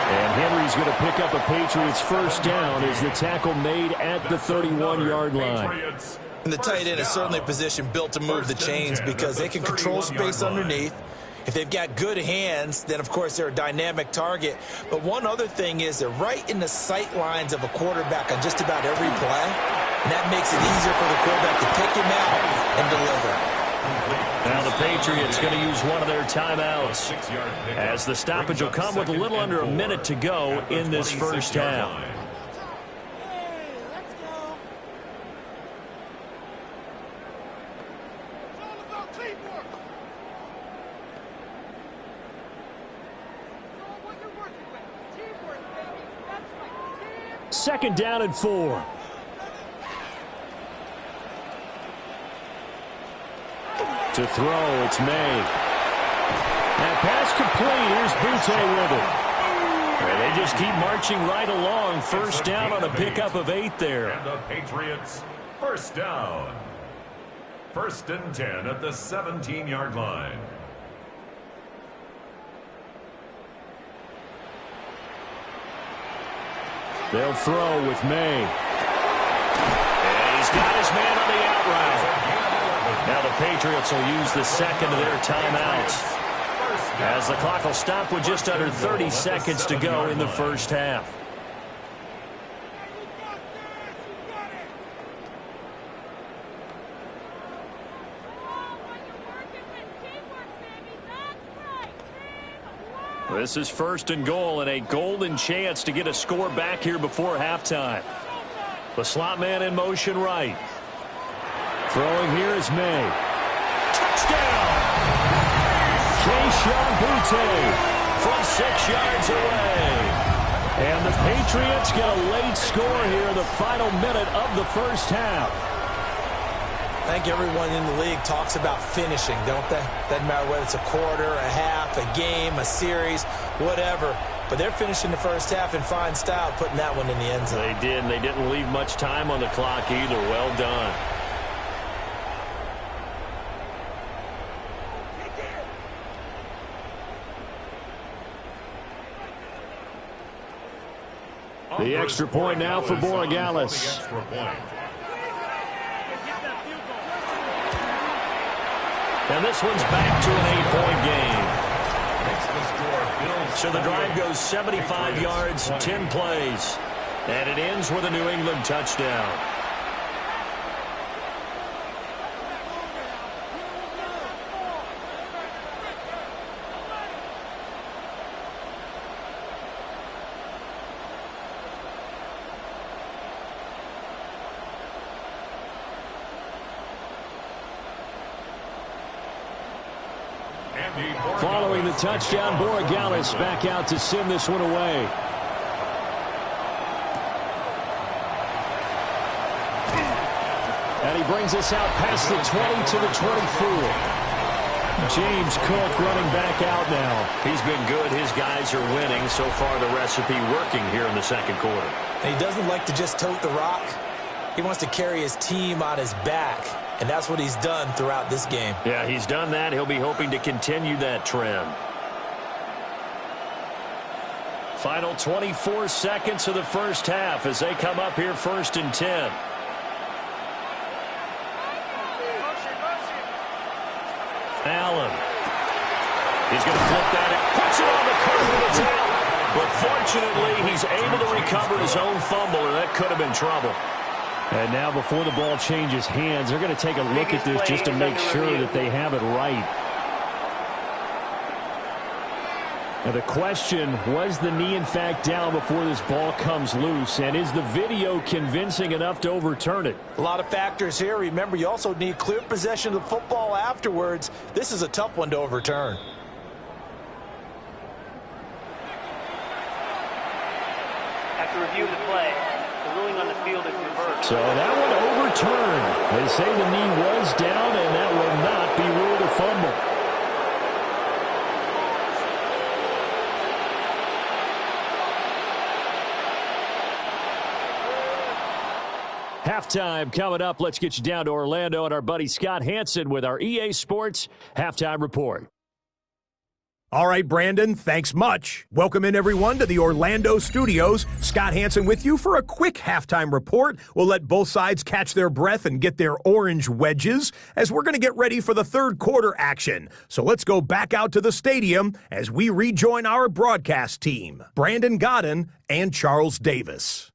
And Henry's going to pick up a Patriots 1st down as the tackle made at the 31-yard line. And the tight end is certainly a position built to move the chains because they can control space underneath. If they've got good hands, then, of course, they're a dynamic target. But one other thing is they're right in the sight lines of a quarterback on just about every play. And that makes it easier for the quarterback to pick him out and deliver. Now the Patriots going to use one of their timeouts as the stoppage will come with a little under a minute to go in this first half. Second down and 4. To throw, it's May. That pass complete. Here's Butte with it. And they just keep marching right along. 1st down on a pickup of 8 there. And the Patriots 1st down. 1st and 10 at the 17-yard line. They'll throw with May. And he's got his man on the out route. Now the Patriots will use the 2nd of their timeouts as the clock will stop with just under 30 seconds to go in the first half. This is 1st and goal and a golden chance to get a score back here before halftime. The slot man in motion right. Throwing here is May. Touchdown! Keyshawn Butte from 6 yards away. And the Patriots get a late score here in the final minute of the first half. I think everyone in the league talks about finishing, don't they? Doesn't matter whether it's a quarter, a half, a game, a series, whatever. But they're finishing the first half in fine style, putting that one in the end zone. They did, and they didn't leave much time on the clock either. Well done. The extra point now for Borregales. And this one's back to an 8-point game. So the drive goes 75 yards, 10 plays. And it ends with a New England touchdown. Following the touchdown, Borregales back out to send this one away. And he brings us out past the 20 to the 24. James Cook running back out now. He's been good. His guys are winning. So far, the recipe working here in the second quarter. And he doesn't like to just tote the rock. He wants to carry his team on his back. And that's what he's done throughout this game. Yeah, he's done that. He'll be hoping to continue that trend. Final 24 seconds of the first half as they come up here 1st and 10. Allen. He's going to flip that and puts it on the carpet. It's out. But fortunately, he's able to recover his own fumble, or that could have been trouble. And now before the ball changes hands, they're going to take a look at this just to make sure that they have it right. Now the question, was the knee in fact down before this ball comes loose? And is the video convincing enough to overturn it? A lot of factors here. Remember, you also need clear possession of the football afterwards. This is a tough one to overturn. After reviewing the play, the ruling on the field is reversed. So that one overturned. They say the knee was down, and that will not be ruled a fumble. Halftime coming up. Let's get you down to Orlando and our buddy Scott Hansen with our EA Sports Halftime Report. All right, Brandon, thanks much. Welcome in, everyone, to the Orlando studios. Scott Hansen with you for a quick halftime report. We'll let both sides catch their breath and get their orange wedges as we're going to get ready for the third quarter action. So let's go back out to the stadium as we rejoin our broadcast team, Brandon Godden and Charles Davis.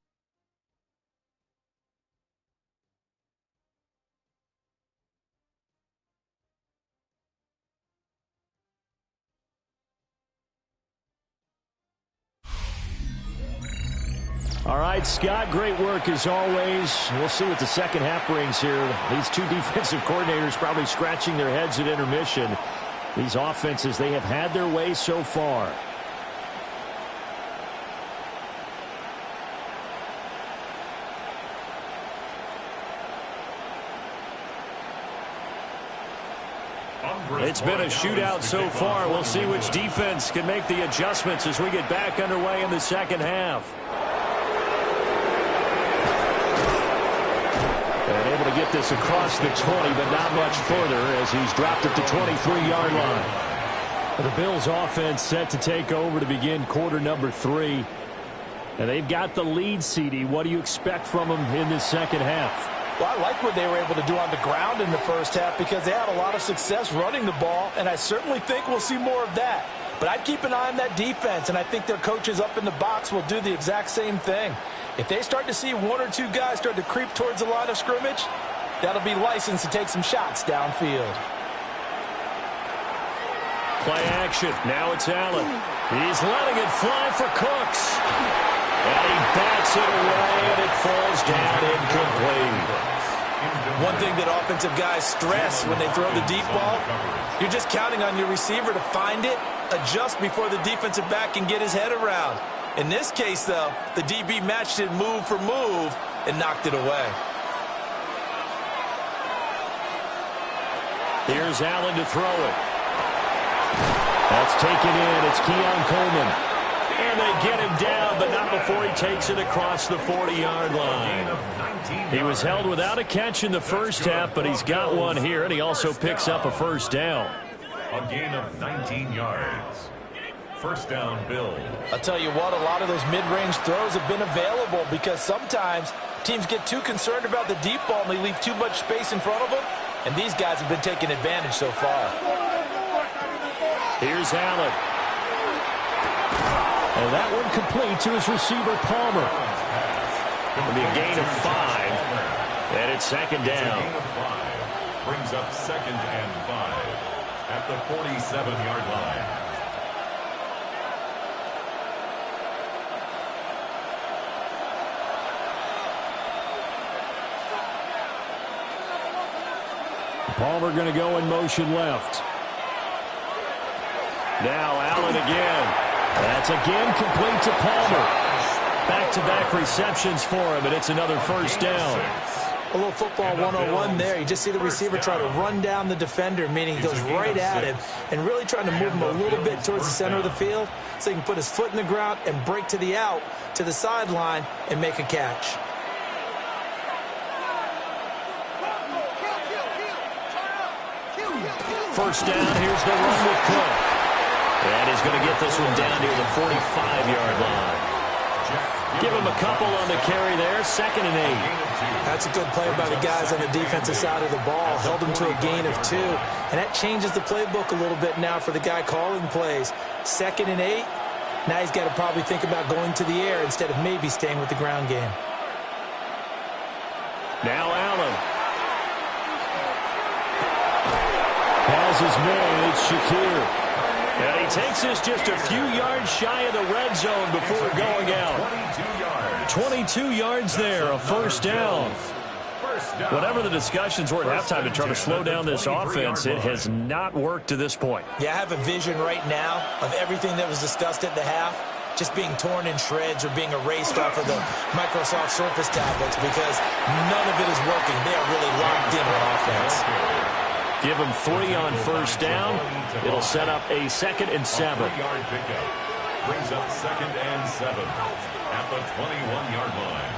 All right, Scott, great work as always. We'll see what the second half brings here. These two defensive coordinators probably scratching their heads at intermission. These offenses, they have had their way so far. It's been a shootout so far. We'll see which defense can make the adjustments as we get back underway in the second half. And able to get this across the 20, but not much further as he's dropped at the 23-yard line. The Bills offense set to take over to begin quarter number 3. And they've got the lead, CD. What do you expect from them in this second half? Well, I like what they were able to do on the ground in the first half because they had a lot of success running the ball, and I certainly think we'll see more of that. But I'd keep an eye on that defense, and I think their coaches up in the box will do the exact same thing. If they start to see one or two guys start to creep towards the line of scrimmage, that'll be licensed to take some shots downfield. Play action. Now it's Allen. He's letting it fly for Cooks. And he bats it away, and it falls down incomplete. One thing that offensive guys stress when they throw the deep ball, you're just counting on your receiver to find it, adjust before the defensive back can get his head around. In this case, though, the DB matched it move for move and knocked it away. Here's Allen to throw it. That's taken in. It's Keon Coleman. And they get him down, but not before he takes it across the 40-yard line. He was held without a catch in the first half, but he's got one here, and he also picks up a first down. A gain of 19 yards. First down, Bills. I'll tell you what, a lot of those mid-range throws have been available because sometimes teams get too concerned about the deep ball and they leave too much space in front of them, and these guys have been taking advantage so far. Here's Allen. And that one complete to his receiver, Palmer. It'll be a gain of 5, and it's second down. Brings up second and 5 at the 47-yard line. Palmer going to go in motion left. Now Allen again. That's again complete to Palmer. Back-to-back receptions for him, and it's another first down. A little football 101 there. You just see the receiver try to run down the defender, meaning he goes right at him, and really trying to move him a little bit towards the center of the field so he can put his foot in the ground and break to the out, to the sideline, and make a catch. First down, here's the run with Cook. And he's going to get this one down near the 45-yard line. Give him a couple on the carry there, second and 8. That's a good play by the guys on the defensive side of the ball. Held him to a gain of 2. And that changes the playbook a little bit now for the guy calling plays. Second and 8. Now he's got to probably think about going to the air instead of maybe staying with the ground game. Now Allen. Has his man, it's Shakir. And he takes this just a few yards shy of the red zone before going out. 22 yards there, a first down. Whatever the discussions were at halftime to try to slow down this offense, it has not worked to this point. Yeah, I have a vision right now of everything that was discussed at the half just being torn in shreds or being erased off of the Microsoft Surface tablets because none of it is working. They are really locked in on offense. Give him 3 on first down. It'll set up a second and 7. Brings up second and 7 at the 21-yard line.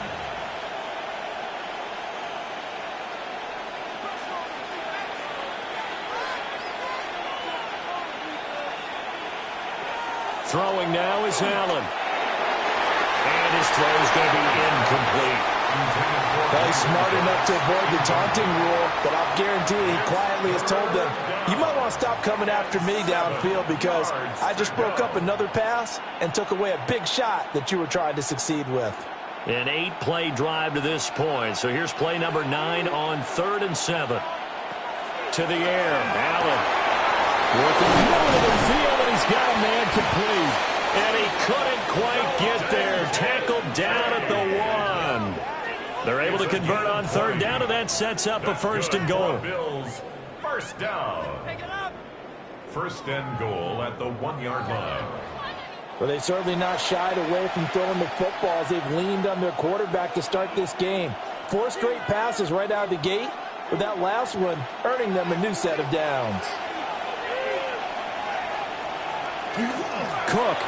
Throwing now is Allen. And his throw is going to be incomplete. Well, he's smart enough to avoid the taunting rule, but I'll guarantee he quietly has told them, you might want to stop coming after me downfield because I just broke up another pass and took away a big shot that you were trying to succeed with. An 8-play drive to this point. So here's play number 9 on 3rd and 7. To the air. Allen working the middle of the field, and he's got a man complete. And he couldn't quite get there. Tackled down at the 1. They're able to convert on 3rd down, and that sets up a first and goal. Bills, first down. First and goal at the 1-yard line. Well, they've certainly not shied away from throwing the footballs. They've leaned on their quarterback to start this game. 4 straight passes right out of the gate, with that last one earning them a new set of downs. Cook.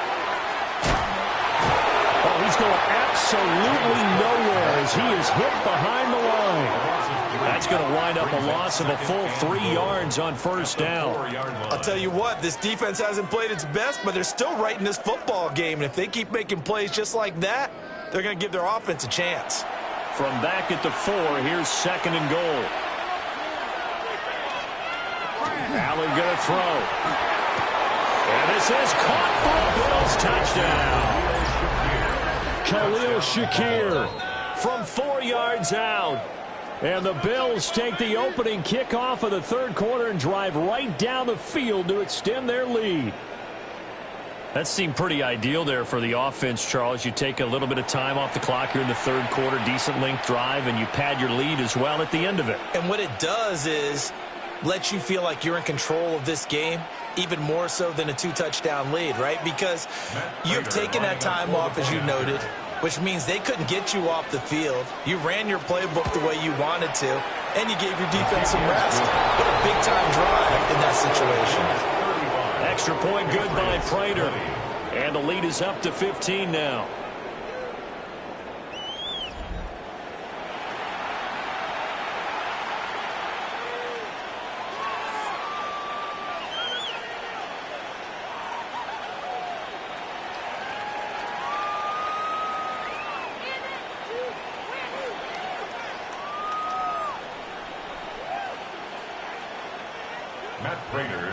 Oh, he's going absolutely nowhere as he is hit behind the line. That's going to wind up a loss of a full 3 yards on first down. I'll tell you what, this defense hasn't played its best, but they're still right in this football game. And if they keep making plays just like that, they're going to give their offense a chance. From back at the 4, here's second and goal. Allen going to throw. And this is caught for a Bills touchdown. Khalil Shakir from 4 yards out. And the Bills take the opening kickoff of the 3rd quarter and drive right down the field to extend their lead. That seemed pretty ideal there for the offense, Charles. You take a little bit of time off the clock here in the 3rd quarter, decent length drive, and you pad your lead as well at the end of it. And what it does is let you feel like you're in control of this game, even more so than a 2-touchdown lead, right? Because you've taken that time off, as you noted, which means they couldn't get you off the field. You ran your playbook the way you wanted to, and you gave your defense some rest. What a big-time drive in that situation. Extra point good by Prater. And the lead is up to 15 now.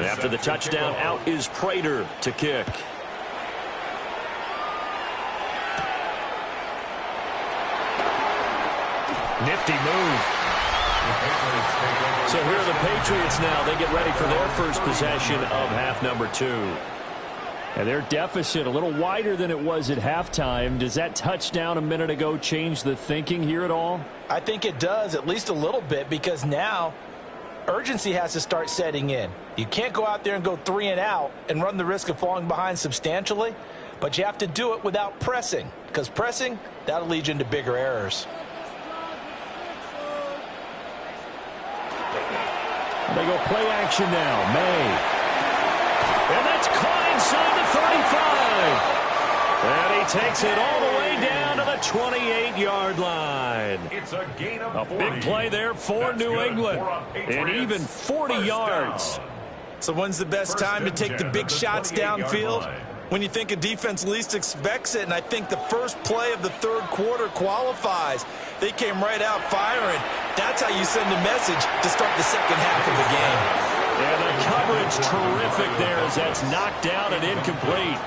After the touchdown, out is Prater to kick. Nifty move. So here are the Patriots now. They get ready for their first possession of half number 2. And their deficit a little wider than it was at halftime. Does that touchdown a minute ago change the thinking here at all? I think it does, at least a little bit, because now urgency has to start setting in. You can't go out there and go 3 and out and run the risk of falling behind substantially, but you have to do it without pressing, because pressing, that'll lead you into bigger errors. They go play action now. May. And that's caught inside the 35. And he takes it all the way down to the 28-yard line. It's a gain of 40. Big play there for New England. And even 40 yards. So when's the best time to take the big shots downfield? When you think a defense least expects it, and I think the first play of the third quarter qualifies. They came right out firing. That's how you send a message to start the second half of the game. And the coverage terrific there as that's knocked down and incomplete.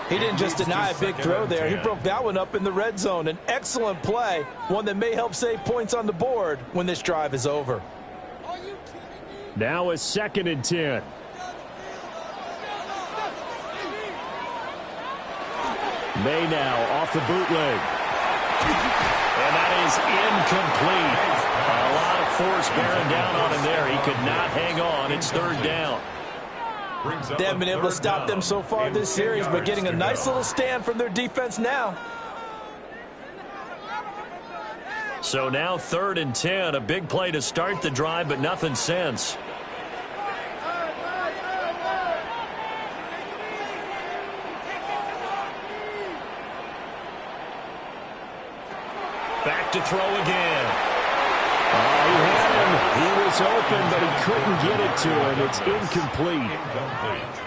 He didn't just deny a big throw there. He broke that one up in the red zone. An excellent play, one that may help save points on the board when this drive is over. Now a 2nd and 10. May now off the bootleg. And that is incomplete. A lot of force bearing down on him there. He could not hang on. It's 3rd down. They haven't been able to stop them so far this series, but getting a nice little stand from their defense now. So now 3rd and 10. A big play to start the drive, but nothing since. Back to throw again. He had him. He was open, but he couldn't get it to him. It's incomplete.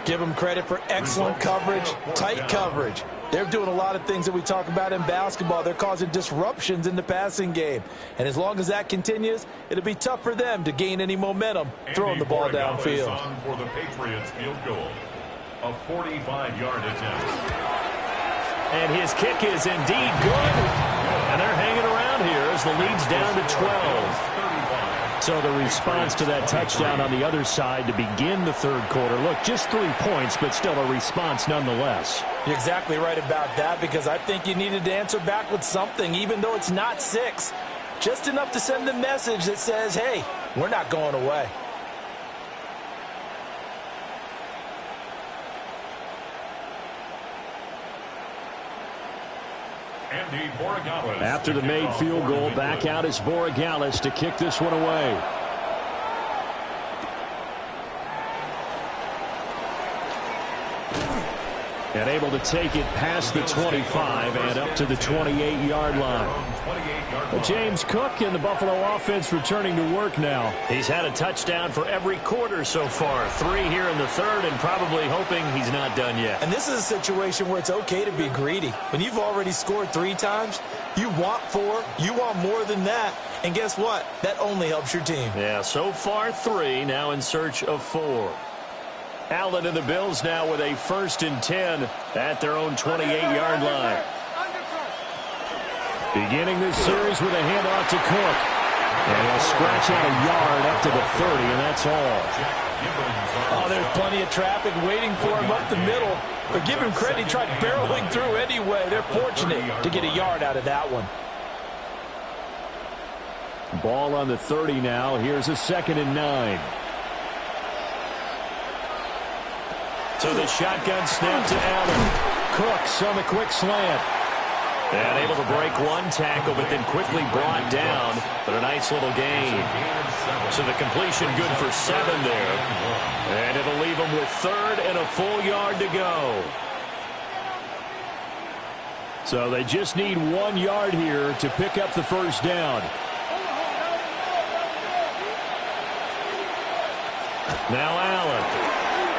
Give them credit for excellent coverage, tight coverage. They're doing a lot of things that we talk about in basketball. They're causing disruptions in the passing game. And as long as that continues, it'll be tough for them to gain any momentum throwing the ball downfield. For the Patriots field goal, a 45-yard attempt. And his kick is indeed good. And they're hanging around here as the lead's down to 12. So the response to that touchdown on the other side to begin the third quarter. Look, just 3 points, but still a response nonetheless. You're exactly right about that, because I think you needed to answer back with something, even though it's not 6. Just enough to send the message that says, hey, we're not going away. After the made field goal, back out is Borregales to kick this one away. And able to take it past the 25 and up to the 28-yard line. But James Cook and the Buffalo offense returning to work now. He's had a touchdown for every quarter so far. 3 here in the third, and probably hoping he's not done yet. And this is a situation where it's okay to be greedy. When you've already scored 3 times, you want 4, you want more than that. And guess what? That only helps your team. Yeah, so far 3, now in search of 4. Allen and the Bills now with a 1st and 10 at their own 28-yard line. Beginning this series with a handoff to Cook. And he'll scratch out a yard up to the 30, and that's all. Oh, there's plenty of traffic waiting for him up the middle. But give him credit, he tried barreling through anyway. They're fortunate to get a yard out of that one. Ball on the 30 now. Here's a 2nd and 9. So the shotgun snap to Allen. Cooks on the quick slant. And able to break one tackle, but then quickly brought down. But a nice little gain. So the completion good for 7 there. And it'll leave them with 3rd and a full yard to go. So they just need 1 yard here to pick up the first down. Now Allen.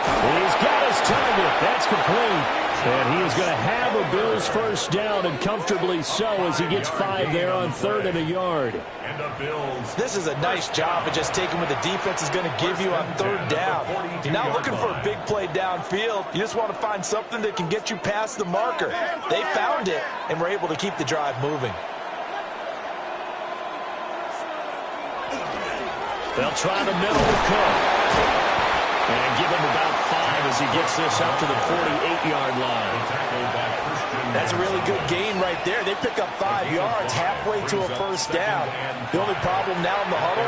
He's got his target. That's complete. And he is going to have a Bills first down, and comfortably so, as he gets 5 there on 3rd and a yard. This is a nice job of just taking what the defense is going to give you on 3rd down. You're not looking for a big play downfield. You just want to find something that can get you past the marker. They found it and were able to keep the drive moving. They'll try the middle with Cook. And give him about 5 as he gets this up to the 48-yard line. That's a really good gain right there. They pick up 5 yards halfway to a first down. The only problem now in the huddle,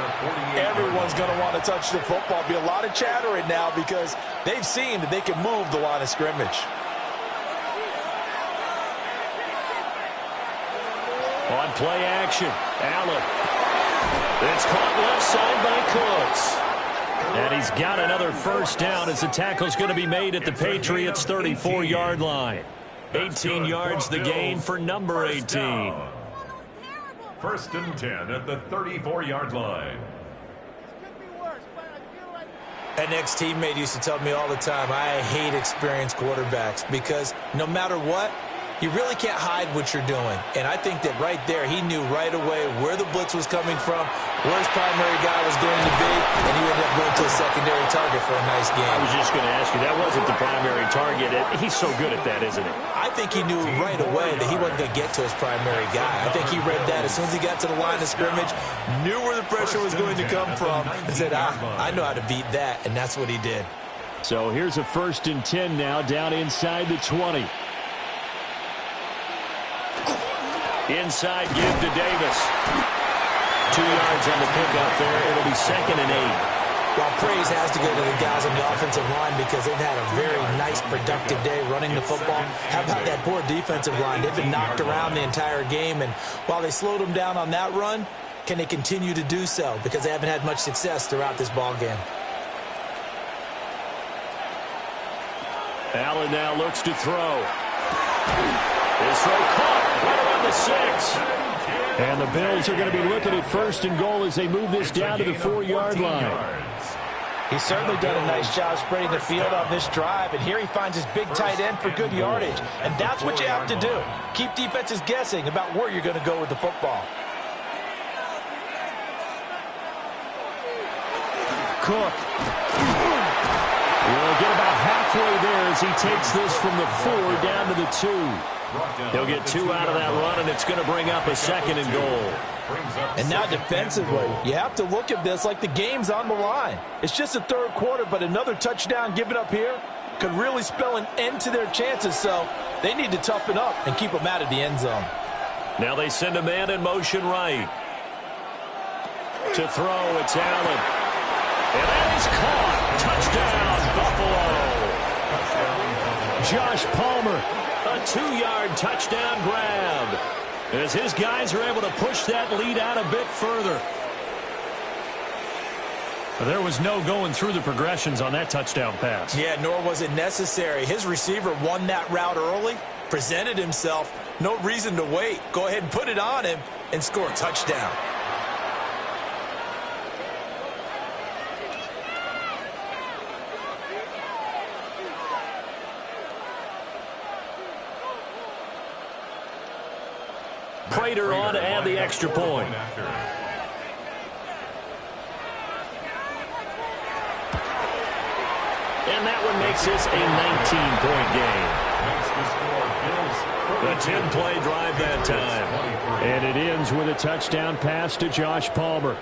everyone's going to want to touch the football. Be a lot of chatter right now because they've seen that they can move the line of scrimmage. On play action, Allen. It's caught left side by Cooks. And he's got another first down as the tackle's going to be made at the Patriots' 34-yard line. 18 yards the gain for number 18. 1st and 10 at the 34-yard line. An ex-teammate used to tell me all the time, I hate experienced quarterbacks because no matter what, you really can't hide what you're doing. And I think that right there, he knew right away where the blitz was coming from, where his primary guy was going to be, and he ended up going to a secondary target for a nice game. I was just going to ask you, that wasn't the primary target. He's so good at that, isn't he? I think he knew right away that he wasn't going to get to his primary guy. I think he read that as soon as he got to the line of scrimmage, knew where the pressure was going to come from, and said, I know how to beat that, and that's what he did. So here's a 1st and 10 now, down inside the 20. Inside give to Davis. 2 yards on the pickup there. It'll be 2nd and 8. Well, praise has to go to the guys on the offensive line because they've had a very nice, productive day running the football. How about that poor defensive line? They've been knocked around the entire game, and while they slowed them down on that run, can they continue to do so? Because they haven't had much success throughout this ball game. Allen now looks to throw. His throw caught right around the 6. And the Bills are going to be looking at 1st and goal as they move this down to the 4-yard line. He's certainly done a nice job spreading the field on this drive, and here he finds his big tight end for good yardage. And that's what you have to do. Keep defenses guessing about where you're going to go with the football. Cook. We'll get about halfway there as he takes this from the 4 down to the 2. He'll get 2 out of that run, and it's going to bring up a 2nd and goal. And now defensively, you have to look at this like the game's on the line. It's just the 3rd quarter, but another touchdown given up here could really spell an end to their chances, so they need to toughen up and keep them out of the end zone. Now they send a man in motion right. To throw, it's Allen. And that is caught. Touchdown, Buffalo. Josh Palmer, a 2-yard touchdown grab. As his guys are able to push that lead out a bit further. There was no going through the progressions on that touchdown pass. Yeah, nor was it necessary. His receiver won that route early, presented himself. No reason to wait. Go ahead and put it on him and score a touchdown. Prater on to add the extra point. And that one makes this a 19-point game. A 10-play drive that time. And it ends with a touchdown pass to Josh Palmer.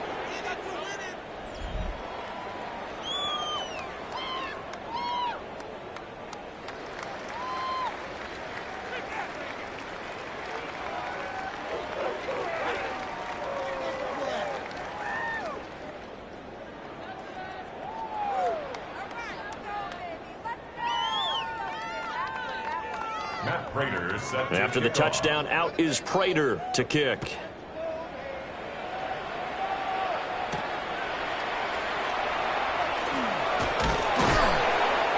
Prater After the touchdown, out is Prater to kick.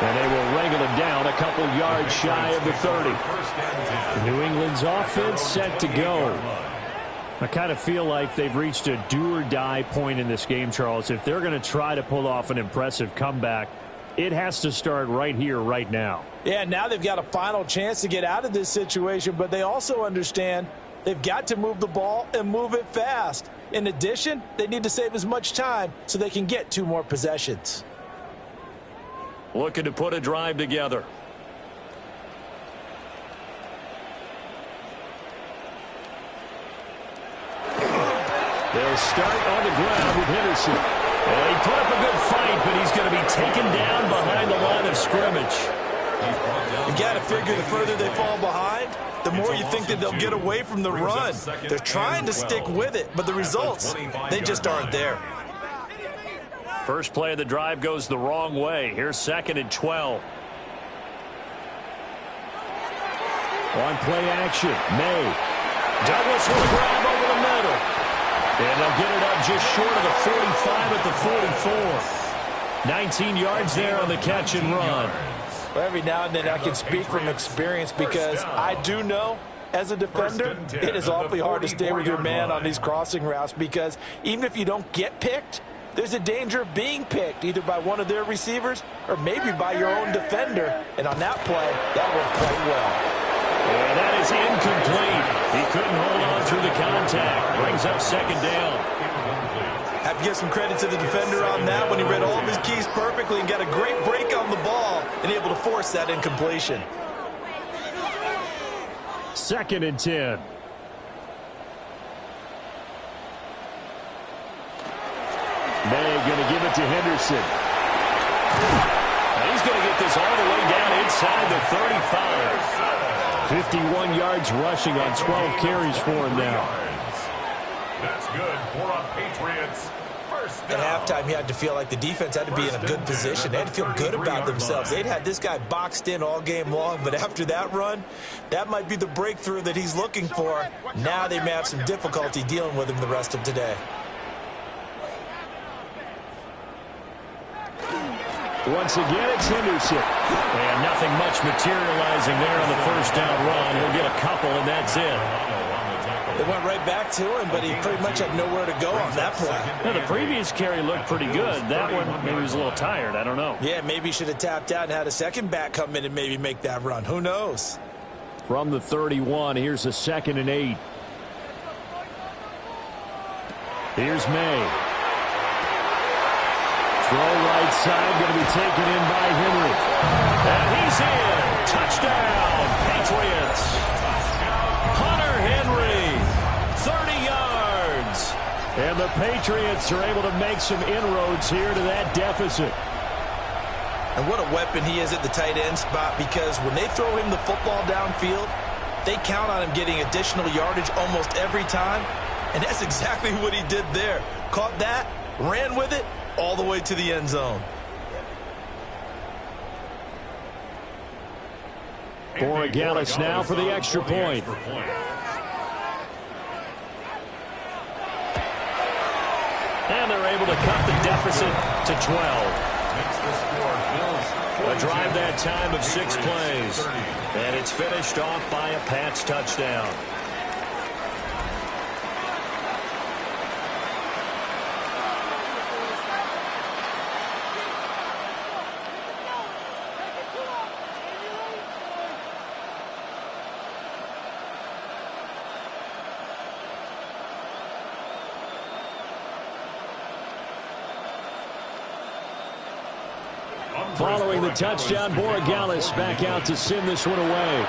And they will wrangle him down a couple yards shy of the 30. New England's offense set to go. I kind of feel like they've reached a do-or-die point in this game, Charles. If they're going to try to pull off an impressive comeback, it has to start right here, right now. Yeah, now they've got a final chance to get out of this situation, but they also understand they've got to move the ball and move it fast. In addition, they need to save as much time so they can get 2 more possessions. Looking to put a drive together. They'll start on the ground with Henderson. And he put up a good fight, but he's going to be taken down behind the line of scrimmage. You got to figure the further they fall behind, the more you think that they'll get away from the run. They're trying to stick with it, but the results, they just aren't there. First play of the drive goes the wrong way. Here's 2nd and 12. On play action, May. Douglas with a grab over the middle. And they'll get it up just short of the 45 at the 44. 19 yards there on the catch and run. Well, every now and then I can speak from experience because I do know as a defender, it is awfully hard to stay with your man on these crossing routes because even if you don't get picked, there's a danger of being picked either by one of their receivers or maybe by your own defender. And on that play, that worked quite well. And that is incomplete. He couldn't hold on through the contact. Brings up 2nd down. Have to give some credit to the defender on that when he read all of his keys perfectly and got a great break on the ball and able to force that incompletion. 2nd and 10. May going to give it to Henderson. And he's going to get this all the way down inside the 35. 51 yards rushing on 12 carries for him now. That's good for a Patriots first down. At halftime, you had to feel like the defense had to be in a good position. They had to feel good about themselves. They'd had this guy boxed in all game long, but after that run, that might be the breakthrough that he's looking for. Now they may have some difficulty dealing with him the rest of today. Once again, it's Henderson. And nothing much materializing there on the first down run. He'll get a couple, and that's it. They went right back to him, but he pretty much had nowhere to go on that play. Now, the previous carry looked pretty good. That one, maybe he was a little tired. I don't know. Yeah, maybe he should have tapped out and had a second back come in and maybe make that run. Who knows? From the 31, here's a 2nd and 8. Here's May. Throw right side, going to be taken in by Henry. And he's in. Touchdown, Patriots. Hunter Henry, 30 yards. And the Patriots are able to make some inroads here to that deficit. And what a weapon he is at the tight end spot because when they throw him the football downfield, they count on him getting additional yardage almost every time. And that's exactly what he did there. Caught that, ran with it, all the way to the end zone. Borregales now for the extra point. And they're able to cut the deficit to 12. A drive that time of 6 plays. And it's finished off by a Pats touchdown. Following the touchdown, Borregales back out to send this one away.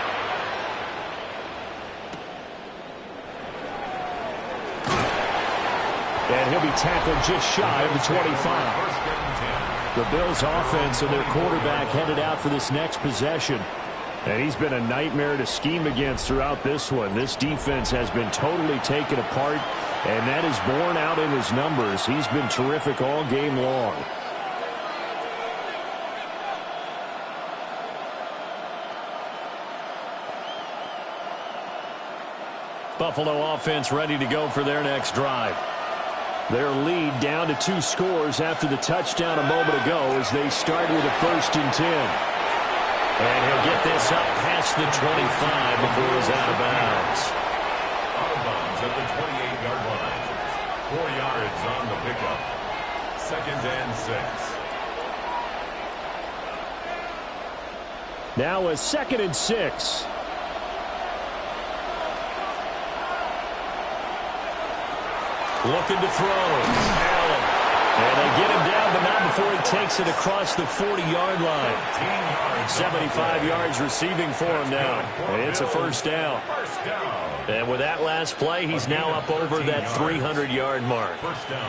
And he'll be tackled just shy of the 25. The Bills offense and their quarterback headed out for this next possession. And he's been a nightmare to scheme against throughout this one. This defense has been totally taken apart, and that is borne out in his numbers. He's been terrific all game long. Buffalo offense ready to go for their next drive. Their lead down to 2 scores after the touchdown a moment ago as they start with a 1st and 10. And he'll get this up past the 25 before he's out of bounds. Out of bounds at the 28-yard line. 4 yards on the pickup. 2nd and 6. Now a 2nd and 6. Looking to throw. Allen. And they get him down, but not before he takes it across the 40-yard line. 75 yards receiving for him now. And it's a 1st down. And with that last play, he's now up over that 300-yard mark.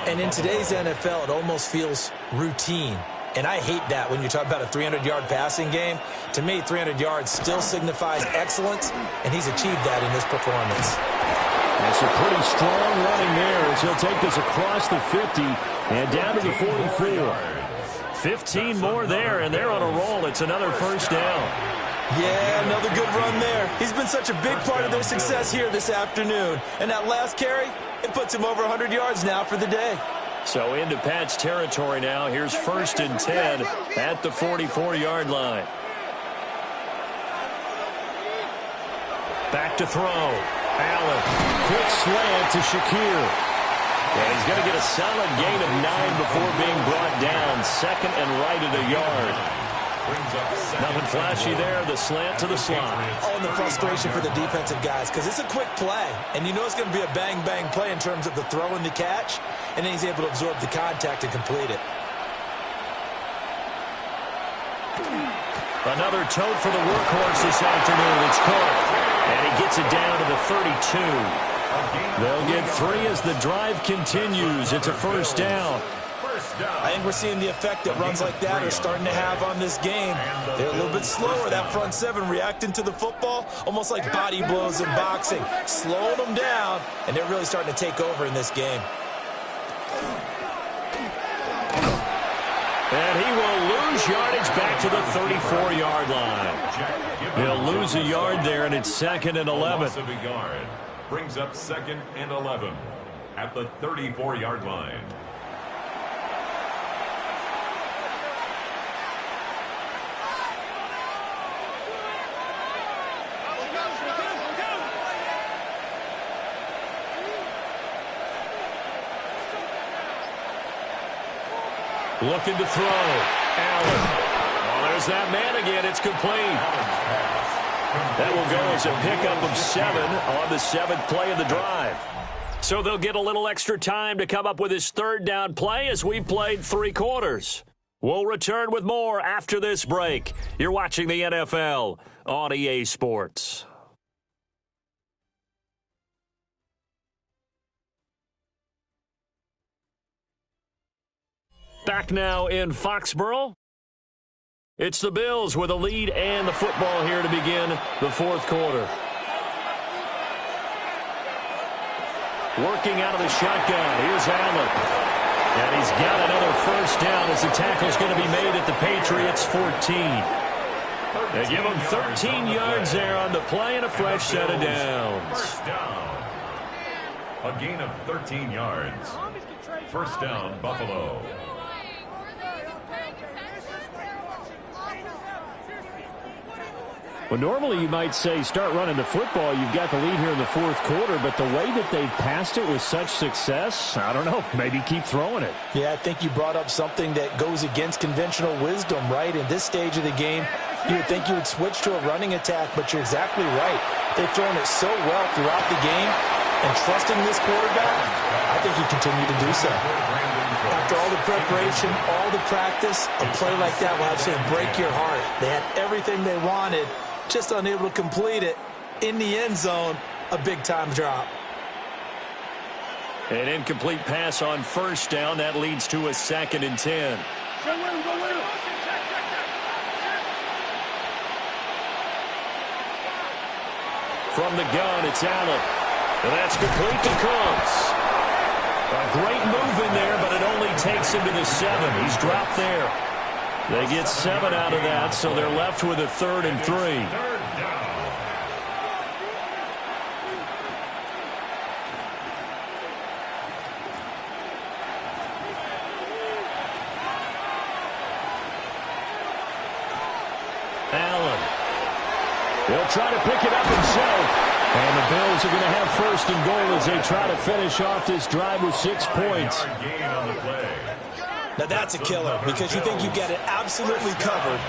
And in today's NFL, it almost feels routine. And I hate that when you talk about a 300-yard passing game. To me, 300 yards still signifies excellence, and he's achieved that in this performance. That's a pretty strong running there as he'll take this across the 50 and down to the 44. 15 more there, and they're on a roll. It's another 1st down. Yeah, another good run there. He's been such a big part of their success here this afternoon. And that last carry, it puts him over 100 yards now for the day. So into Pat's territory now. Here's 1st and 10 at the 44-yard line. Back to throw. Allen. Quick slant to Shakir. And he's going to get a solid gain of 9 before being brought down. 2nd and right at a yard. Nothing flashy there. The slant to the slot. Oh, and the frustration for the defensive guys because it's a quick play. And you know it's going to be a bang-bang play in terms of the throw and the catch. And then he's able to absorb the contact and complete it. Another tote for the workhorse this afternoon. It's caught. And he gets it down to the 32. They'll get 3 as the drive continues. It's a 1st down. I think we're seeing the effect that runs like that are starting to have on this game. They're a little bit slower, that front 7, reacting to the football, almost like body blows in boxing. Slowing them down, and they're really starting to take over in this game. And he will lose yardage back to the 34-yard line. He'll lose a yard there, and it's 2nd and 11. Brings up 2nd and 11 at the 34-yard line. Looking to throw. Allen. Oh, there's that man again. It's complete. That will go as a pickup of 7 on the 7th play of the drive. So they'll get a little extra time to come up with his 3rd down play as we played 3 quarters. We'll return with more after this break. You're watching the NFL on EA Sports. Back now in Foxborough. It's the Bills with a lead and the football here to begin the 4th quarter. Working out of the shotgun. Here's Allen. And he's got another 1st down as the tackle's going to be made at the Patriots 14. They give him 13 yards there on the play and a fresh set of downs. 1st down. A gain of 13 yards. 1st down, Buffalo. Well, normally you might say start running the football. You've got the lead here in the 4th quarter, but the way that they've passed it with such success, I don't know, maybe keep throwing it. Yeah, I think you brought up something that goes against conventional wisdom, right? In this stage of the game, you would think you would switch to a running attack, but you're exactly right. They've thrown it so well throughout the game, and trusting this quarterback, I think you continue to do so. After all the preparation, all the practice, a play like that will absolutely break your heart. They had everything they wanted, just unable to complete it. In the end zone, a big-time drop. An incomplete pass on 1st down. That leads to a 2nd and 10. From the gun, it's Allen. And that's complete to Cooks. A great move in there, but it only takes him to the 7. He's dropped there. They get 7 out of that, so they're left with a 3rd and 3. He'll try to pick it up himself. And the Bills are going to have first and goal as they try to finish off this drive with 6 points. Now that's a killer because you think you get it absolutely covered,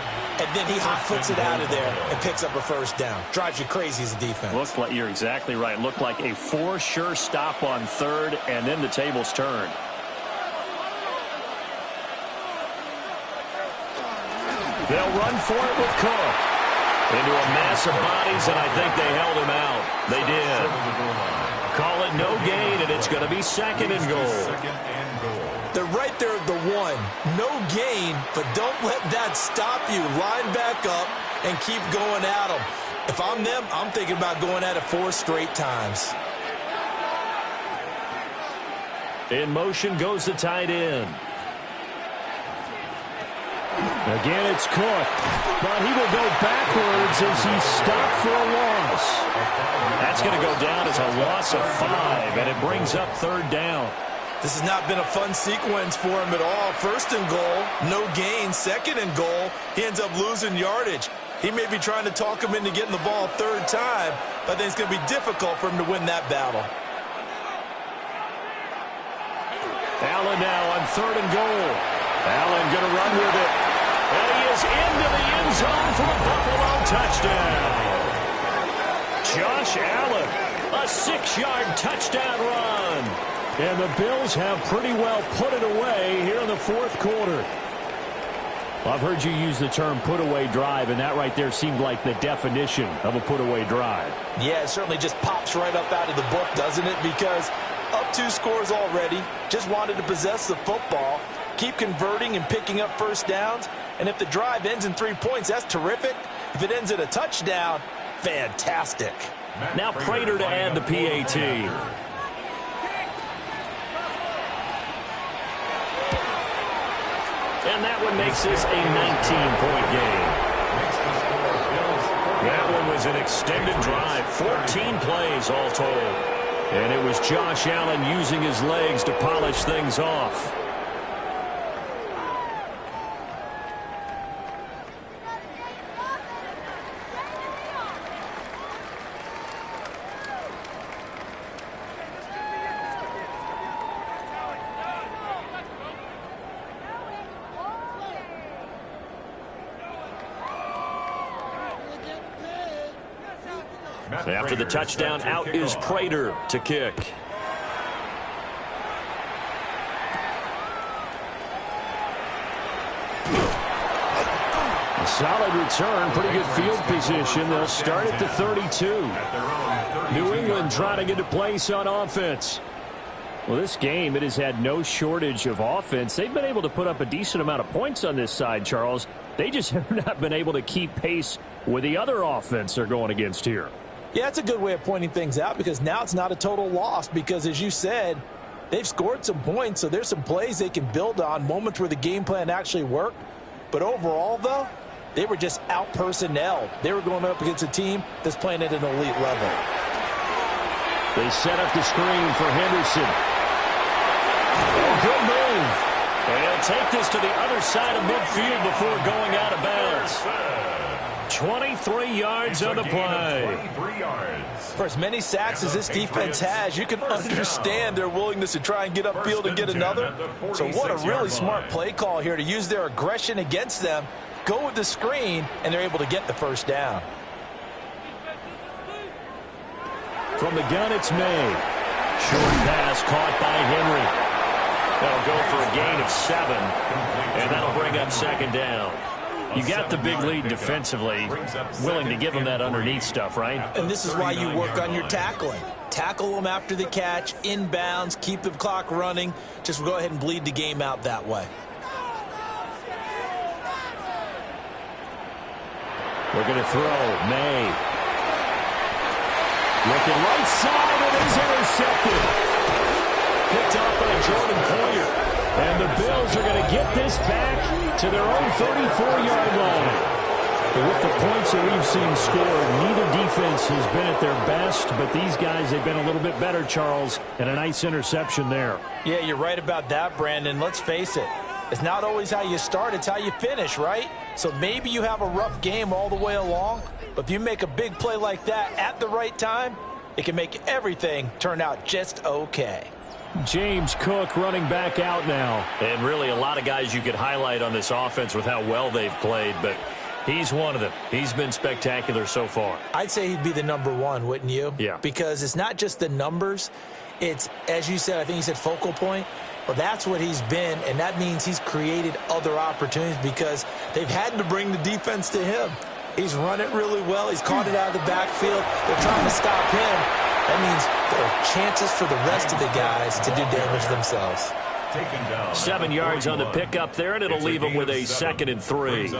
and then he hot foots it out of there and picks up a first down. Drives you crazy as a defense. Looks like you're exactly right. Looked like a for sure stop on third, and then the tables turned. They'll run for it with Cook. Into a mass of bodies, and I think they held him out. They did. Call it no gain, and it's going to be second and goal. They're right there at the one. No gain, but don't let that stop you. Line back up and keep going at them. If I'm them, I'm thinking about going at it 4 straight times. In motion goes the tight end. Again, it's Cook, but he will go backwards as he's stopped for a loss. That's going to go down as a loss of 5, and it brings up third down. This has not been a fun sequence for him at all. First and goal, no gain. Second and goal, he ends up losing yardage. He may be trying to talk him into getting the ball third time, but I think it's going to be difficult for him to win that battle. Allen now on third and goal. Allen going to run with it. And he is into the end zone for the Buffalo touchdown. Josh Allen, a 6-yard touchdown run. And the Bills have pretty well put it away here in the fourth quarter. Well, I've heard you use the term put-away drive, and that right there seemed like the definition of a put-away drive. Yeah, it certainly just pops right up out of the book, doesn't it? Because up 2 scores already, just wanted to possess the football, keep converting and picking up first downs. And if the drive ends in 3 points, that's terrific. If it ends in a touchdown, fantastic. Now Prater to add the PAT. And that one makes this a 19-point game. That one was an extended drive, 14 plays all told. And it was Josh Allen using his legs to polish things off. After the touchdown, out is Prater to kick. A solid return, pretty good field position. They'll start at the 32. New England trying to get a place on offense. Well, this game, it has had no shortage of offense. They've been able to put up a decent amount of points on this side, Charles. They just have not been able to keep pace with the other offense they're going against here. Yeah, that's a good way of pointing things out because now it's not a total loss because, as you said, they've scored some points, so there's some plays they can build on, moments where the game plan actually worked. But overall, though, they were just out-personnelled. They were going up against a team that's playing at an elite level. They set up the screen for Henderson. Oh, good move. And he'll take this to the other side of midfield before going out of bounds. 23 yards on the play. For as many sacks as this defense has, you can understand their willingness to try and get upfield and get another. So what a really smart play call here to use their aggression against them, go with the screen, and they're able to get the first down. From the gun, it's May. Short pass caught by Henry. That'll go for a gain of 7, and that'll bring up second down. You got the big lead defensively, willing to give them that underneath stuff, right? And this is why you work on your tackling. Tackle them after the catch, inbounds, keep the clock running. Just go ahead and bleed the game out that way. We're going to throw. May. Looking right side, and it's intercepted. Picked off by Jordan Poyer. And the Bills are going to get this back to their own 34-yard line. But with the points that we've seen scored, neither defense has been at their best, but these guys, they've been a little bit better, Charles, and a nice interception there. Yeah, you're right about that, Brandon. Let's face it. It's not always how you start, it's how you finish, right? So maybe you have a rough game all the way along, but if you make a big play like that at the right time, it can make everything turn out just okay. James Cook running back out now. And really a lot of guys you could highlight on this offense with how well they've played, but he's one of them. He's been spectacular so far. I'd say he'd be the number one, wouldn't you? Yeah. Because it's not just the numbers. It's, as you said, I think you said focal point. Well, that's what he's been, and that means he's created other opportunities because they've had to bring the defense to him. He's run it really well. He's caught it out of the backfield. They're trying to stop him. That means there are chances for the rest of the guys to do damage themselves. 7 yards on the pickup there, and it'll leave them with a 2nd and 3.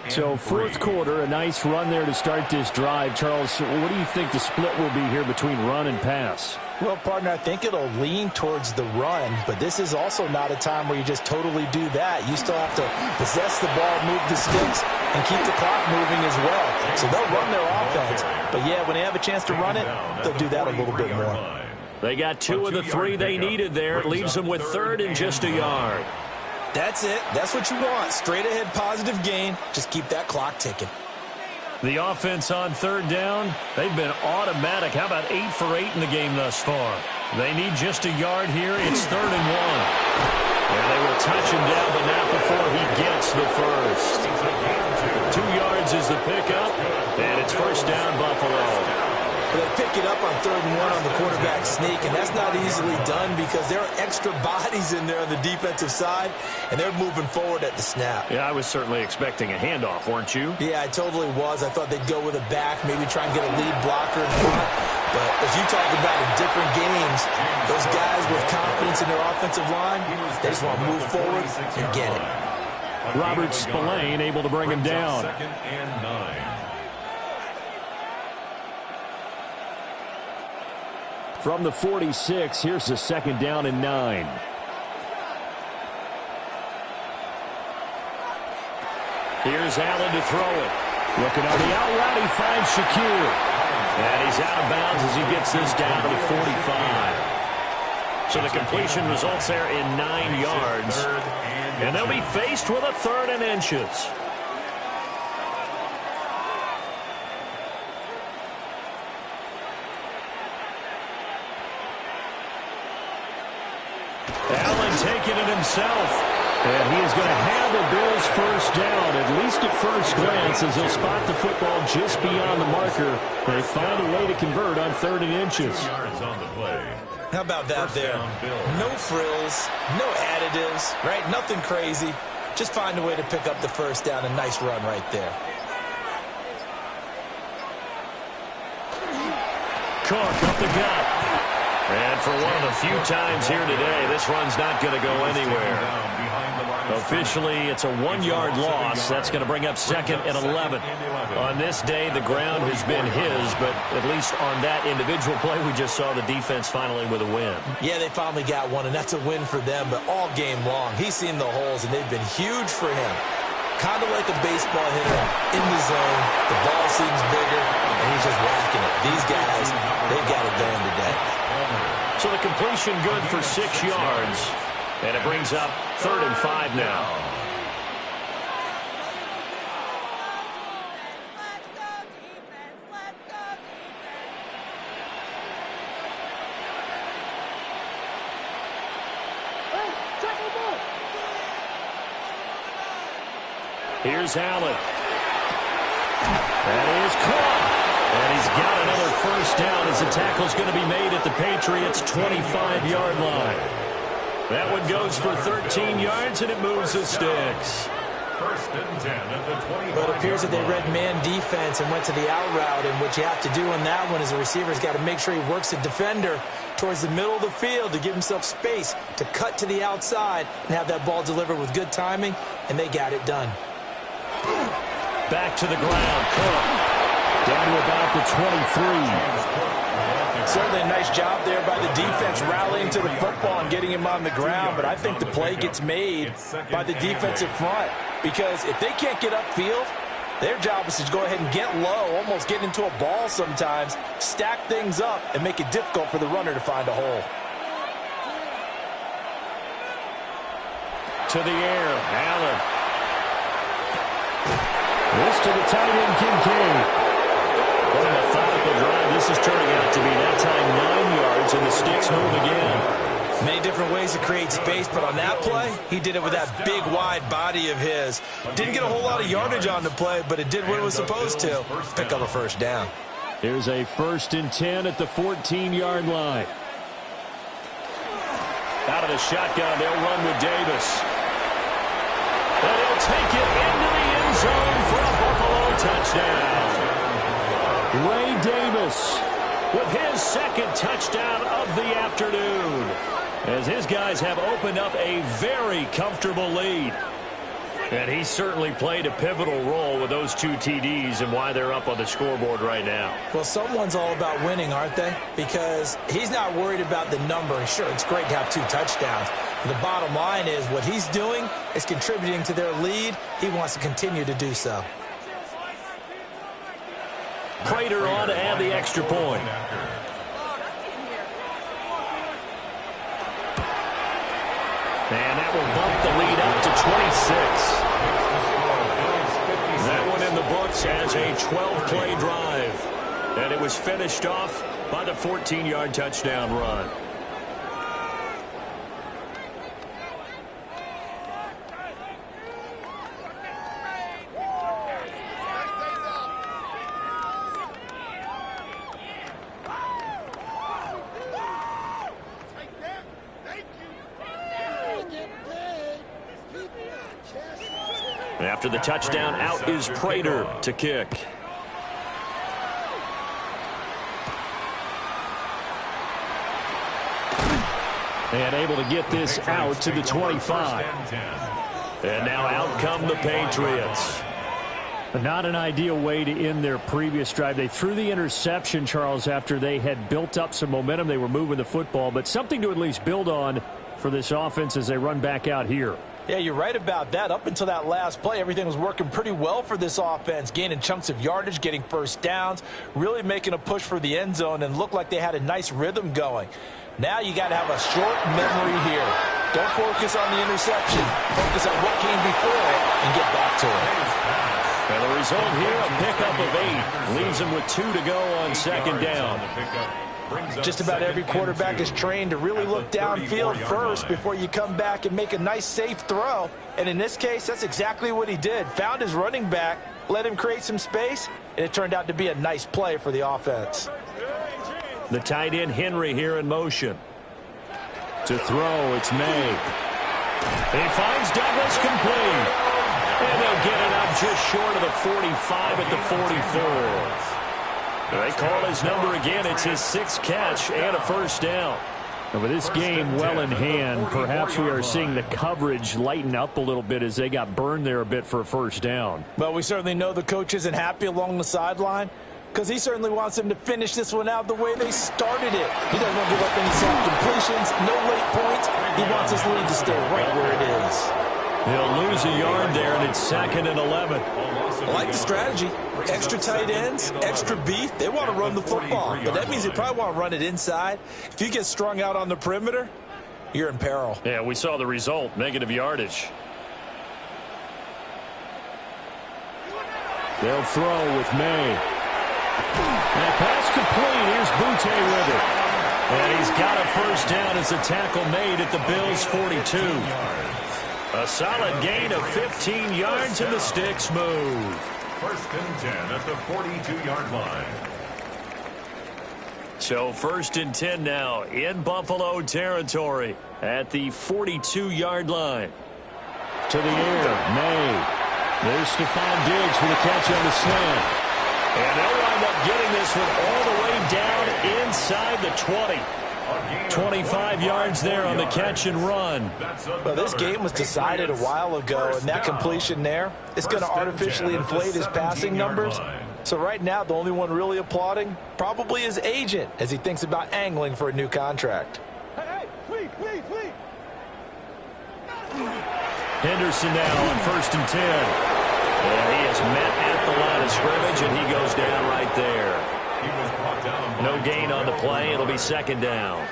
So fourth quarter, a nice run there to start this drive. Charles, what do you think the split will be here between run and pass? Well, partner, I think it'll lean towards the run, but this is also not a time where you just totally do that. You still have to possess the ball, move the sticks, and keep the clock moving as well. So they'll run their offense, but yeah, when they have a chance to run it, they'll do that a little bit more. They got 2 of the 3 they needed there. It leaves them with 3rd and just a yard. That's it. That's what you want. Straight ahead positive gain. Just keep that clock ticking. The offense on 3rd down, they've been automatic. How about 8 for 8 in the game thus far? They need just a yard here. It's 3rd and 1. And they will touch him down, but not before he gets the first. 2 yards is the pickup, and it's 1st down, Buffalo. They pick it up on 3rd and 1 on the quarterback sneak, and that's not easily done because there are extra bodies in there on the defensive side, and they're moving forward at the snap. Yeah, I was certainly expecting a handoff, weren't you? Yeah, I totally was. I thought they'd go with a back, maybe try and get a lead blocker in front. But as you talk about in different games, those guys with confidence in their offensive line, they just want to move forward and get it. Robert Spillane able to bring him down. 2nd and 9. From the 46, here's the 2nd down and 9. Here's Allen to throw it. Looking on the out route, he finds Shakir. And he's out of bounds as he gets this down to the 45. So the completion results there in 9 yards. And they'll be faced with a 3rd and inches. Allen taking it himself. And he is going to have the Bills first down, at least at first glance, as he'll spot the football just beyond the marker. They find a way to convert on 3rd and inches. How about that there? No frills, no additives, right? Nothing crazy. Just find a way to pick up the first down. A nice run right there. Cook up the gut. And for one of the few times here today, this run's not going to go anywhere. Officially, it's a 1-yard loss. That's going to bring up 2nd and 11. On this day, the ground has been his, but at least on that individual play, we just saw the defense finally with a win. Yeah, they finally got one, and that's a win for them, but all game long, he's seen the holes, and they've been huge for him. Kind of like a baseball hitter in the zone. The ball seems bigger, and he's just whacking it. These guys, they've got it going today. So the completion good for 6 yards, and it brings up 3rd and 5 now. Here's Allen. That is caught. And he's got another first down as the tackle's going to be made at the Patriots' 25-yard line. That one goes for 13 yards, and it moves the sticks. 1st and 10 at the 25. But it appears that they read man defense and went to the out route, and what you have to do on that one is the receiver's got to make sure he works the defender towards the middle of the field to give himself space to cut to the outside and have that ball delivered with good timing, and they got it done. Back to the ground. Cook. Down to about the 23. Certainly a nice job there by the defense rallying to the football and getting him on the ground, but I think the play gets made by the defensive front because if they can't get upfield, their job is to go ahead and get low, almost get into a ball sometimes, stack things up, and make it difficult for the runner to find a hole. to the air. Allen. This to the tight end, Kincaid. What a methodical drive this is turning out to be. That time 9 yards, and the sticks move again. Many different ways to create space, but on that play, he did it with that big, wide body of his. Didn't get a whole lot of yardage on the play, but it did what it was supposed to. Pick up a first down. Here's a 1st and 10 at the 14-yard line. Out of the shotgun, they'll run with Davis. And he'll take it into the end zone for a Buffalo touchdown. Ray Davis with his 2nd touchdown of the afternoon, as his guys have opened up a very comfortable lead. And he certainly played a pivotal role with those 2 TDs and why they're up on the scoreboard right now. Well, someone's all about winning, aren't they? Because he's not worried about the number. Sure, it's great to have 2 touchdowns. But the bottom line is what he's doing is contributing to their lead. He wants to continue to do so. Prater on to add the extra point. And that will bump the lead up to 26. That one in the books as a 12-play drive. And it was finished off by the 14-yard touchdown run. After the touchdown, out is Prater to kick. And able to get this out to the 25. And now out come the Patriots. Not an ideal way to end their previous drive. They threw the interception, Charles, after they had built up some momentum. They were moving the football, but something to at least build on for this offense as they run back out here. Yeah, you're right about that. Up until that last play, everything was working pretty well for this offense, gaining chunks of yardage, getting first downs, really making a push for the end zone, and looked like they had a nice rhythm going. Now you got to have a short memory here. Don't focus on the interception. Focus on what came before it and get back to it. And the result here, a pickup of 8. Leaves them with 2 to go on 2nd down. Just about every quarterback is trained to really look downfield first before you come back and make a nice, safe throw. And in this case, that's exactly what he did. Found his running back, let him create some space, and it turned out to be a nice play for the offense. The tight end Henry here in motion. To throw, it's May. He finds Douglas complete. And they'll get it up just short of the 45 at the 44. They call his number again. It's his 6th catch and a first down. And with this game well in hand, perhaps we are seeing the coverage lighten up a little bit as they got burned there a bit for a first down. Well, we certainly know the coach isn't happy along the sideline because he certainly wants them to finish this one out the way they started it. He doesn't want to give up any sack completions, no late points. He wants his lead to stay right where it is. He'll lose a yard there, and it's 2nd and 11. I like the strategy. Extra tight ends, extra beef. They want to run the football, but that means they probably want to run it inside. If you get strung out on the perimeter, you're in peril. Yeah, we saw the result, negative yardage. They'll throw with May. And pass complete. Here's Butte with it. And he's got a first down as a tackle made at the Bills' 42. A solid gain of 15 yards, and the sticks move. 1st and 10 at the 42-yard line. So 1st and 10 now in Buffalo territory at the 42-yard line. To the air, May. There's Stephon Diggs for the catch on the slant. And they'll wind up getting this one all the way down inside the 20. 25 yards there on the catch and run. Well, this game was decided a while ago, and that completion there is going to artificially inflate his passing numbers. So right now, the only one really applauding probably his agent as he thinks about angling for a new contract. Henderson now on 1st and 10. And he is met at the line of scrimmage, and he goes down right there. No gain on the play. It'll be 2nd down.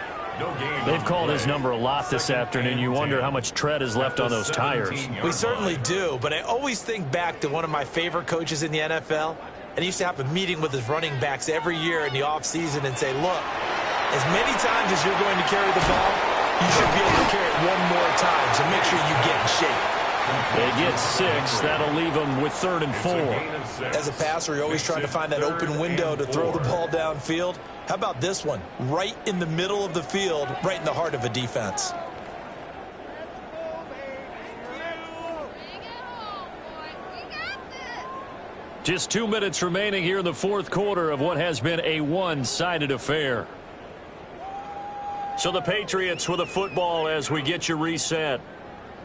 They've called his number a lot this afternoon. You wonder how much tread is left on those tires. We certainly do, but I always think back to one of my favorite coaches in the NFL, and he used to have a meeting with his running backs every year in the offseason and say, look, as many times as you're going to carry the ball, you should be able to carry it one more time, so make sure you get in shape. They get 6. That'll leave them with 3rd and 4. As a passer, you're always trying to find that open window to throw the ball downfield. How about this one? Right in the middle of the field, right in the heart of a defense. Just 2 minutes remaining here in the 4th quarter of what has been a one-sided affair. So the Patriots with a football as we get you reset.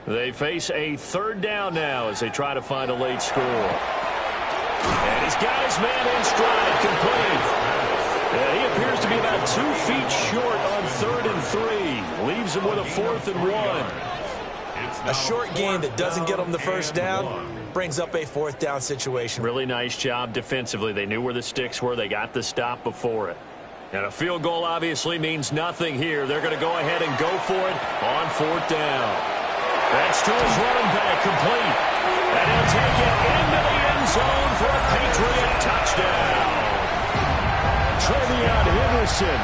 They face a 3rd down now as they try to find a late score. And he's got his man in stride, complete. He appears to be about 2 feet short on 3rd and 3. Leaves him with a 4th and 1. A short gain that doesn't get them the first down brings up a 4th down situation. Really nice job defensively. They knew where the sticks were. They got the stop before it. And a field goal obviously means nothing here. They're going to go ahead and go for it on 4th down. That's to his running back, complete. And he'll take it into the end zone for a Patriot touchdown. Trevion Henderson.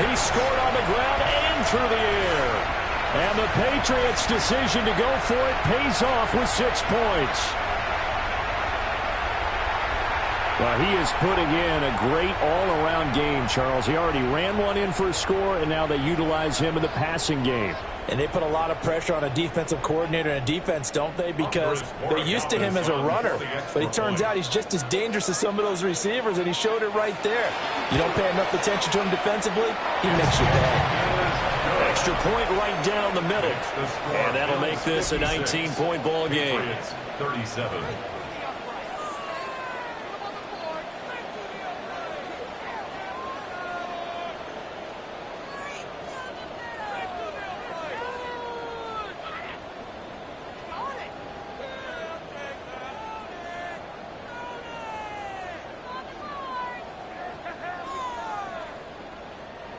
He scored on the ground and through the air. And the Patriots' decision to go for it pays off with 6 points. Well, he is putting in a great all-around game, Charles. He already ran one in for a score, and now they utilize him in the passing game. And they put a lot of pressure on a defensive coordinator and a defense, don't they? Because they're used to him as a runner. But it turns out he's just as dangerous as some of those receivers, and he showed it right there. You don't pay enough attention to him defensively, he makes you bad. Extra point right down the middle. And that'll make this a 19-point ball game. 37.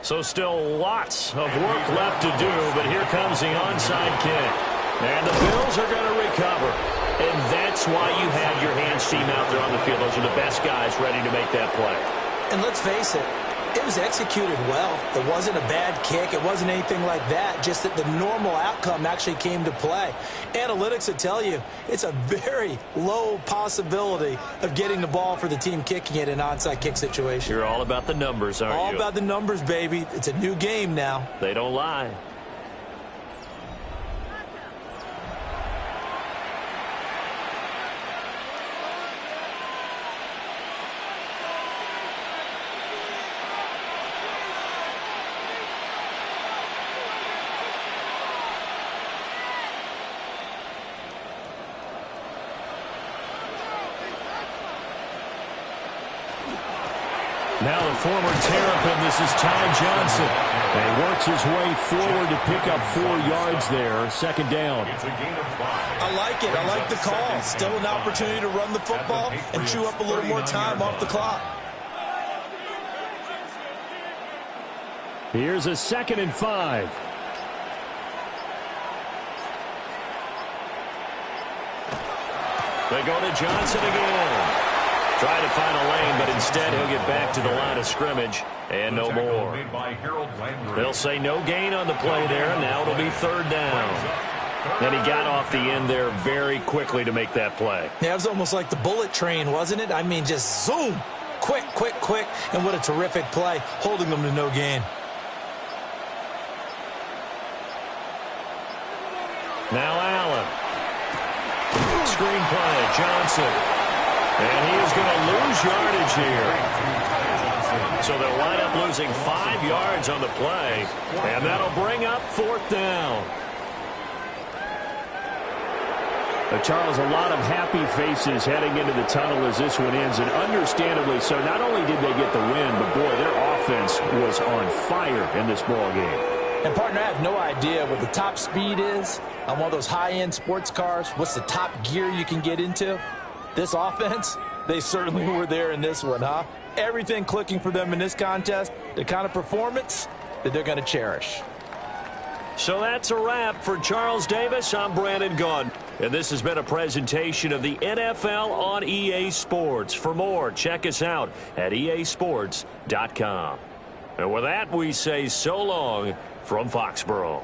So still lots of work left to do, but here comes the onside kick. And the Bills are going to recover. And that's why you have your hands team out there on the field. Those are the best guys ready to make that play. And let's face it, it was executed well. It wasn't a bad kick. It wasn't anything like that. Just that the normal outcome actually came to play. Analytics will tell you it's a very low possibility of getting the ball for the team kicking it in an onside kick situation. You're all about the numbers, aren't you? All about the numbers, baby. It's a new game now. They don't lie. Now the former Terrapin, this is Ty Johnson. And he works his way forward to pick up 4 yards there. 2nd down. I like it. I like the call. Still an opportunity to run the football and chew up a little more time off the clock. Here's a 2nd and 5. They go to Johnson again. Try to find a lane, but instead he'll get back to the line of scrimmage and no more. They'll say no gain on the play there, and now it'll be 3rd down. And he got off the end there very quickly to make that play. Yeah, it was almost like the bullet train, wasn't it? I mean, just zoom. Quick, quick, quick. And what a terrific play, holding them to no gain. Now Allen. Screen play, Johnson. And he is going to lose yardage here. So they'll wind up losing 5 yards on the play. And that'll bring up 4th down. Charles, a lot of happy faces heading into the tunnel as this one ends. And understandably so, not only did they get the win, but boy, their offense was on fire in this ball game. And, partner, I have no idea what the top speed is on one of those high-end sports cars. What's the top gear you can get into? This offense, they certainly were there in this one, huh? Everything clicking for them in this contest, the kind of performance that they're going to cherish. So that's a wrap. For Charles Davis, I'm Brandon Gaudin. And this has been a presentation of the NFL on EA Sports. For more, check us out at easports.com. And with that, we say so long from Foxborough.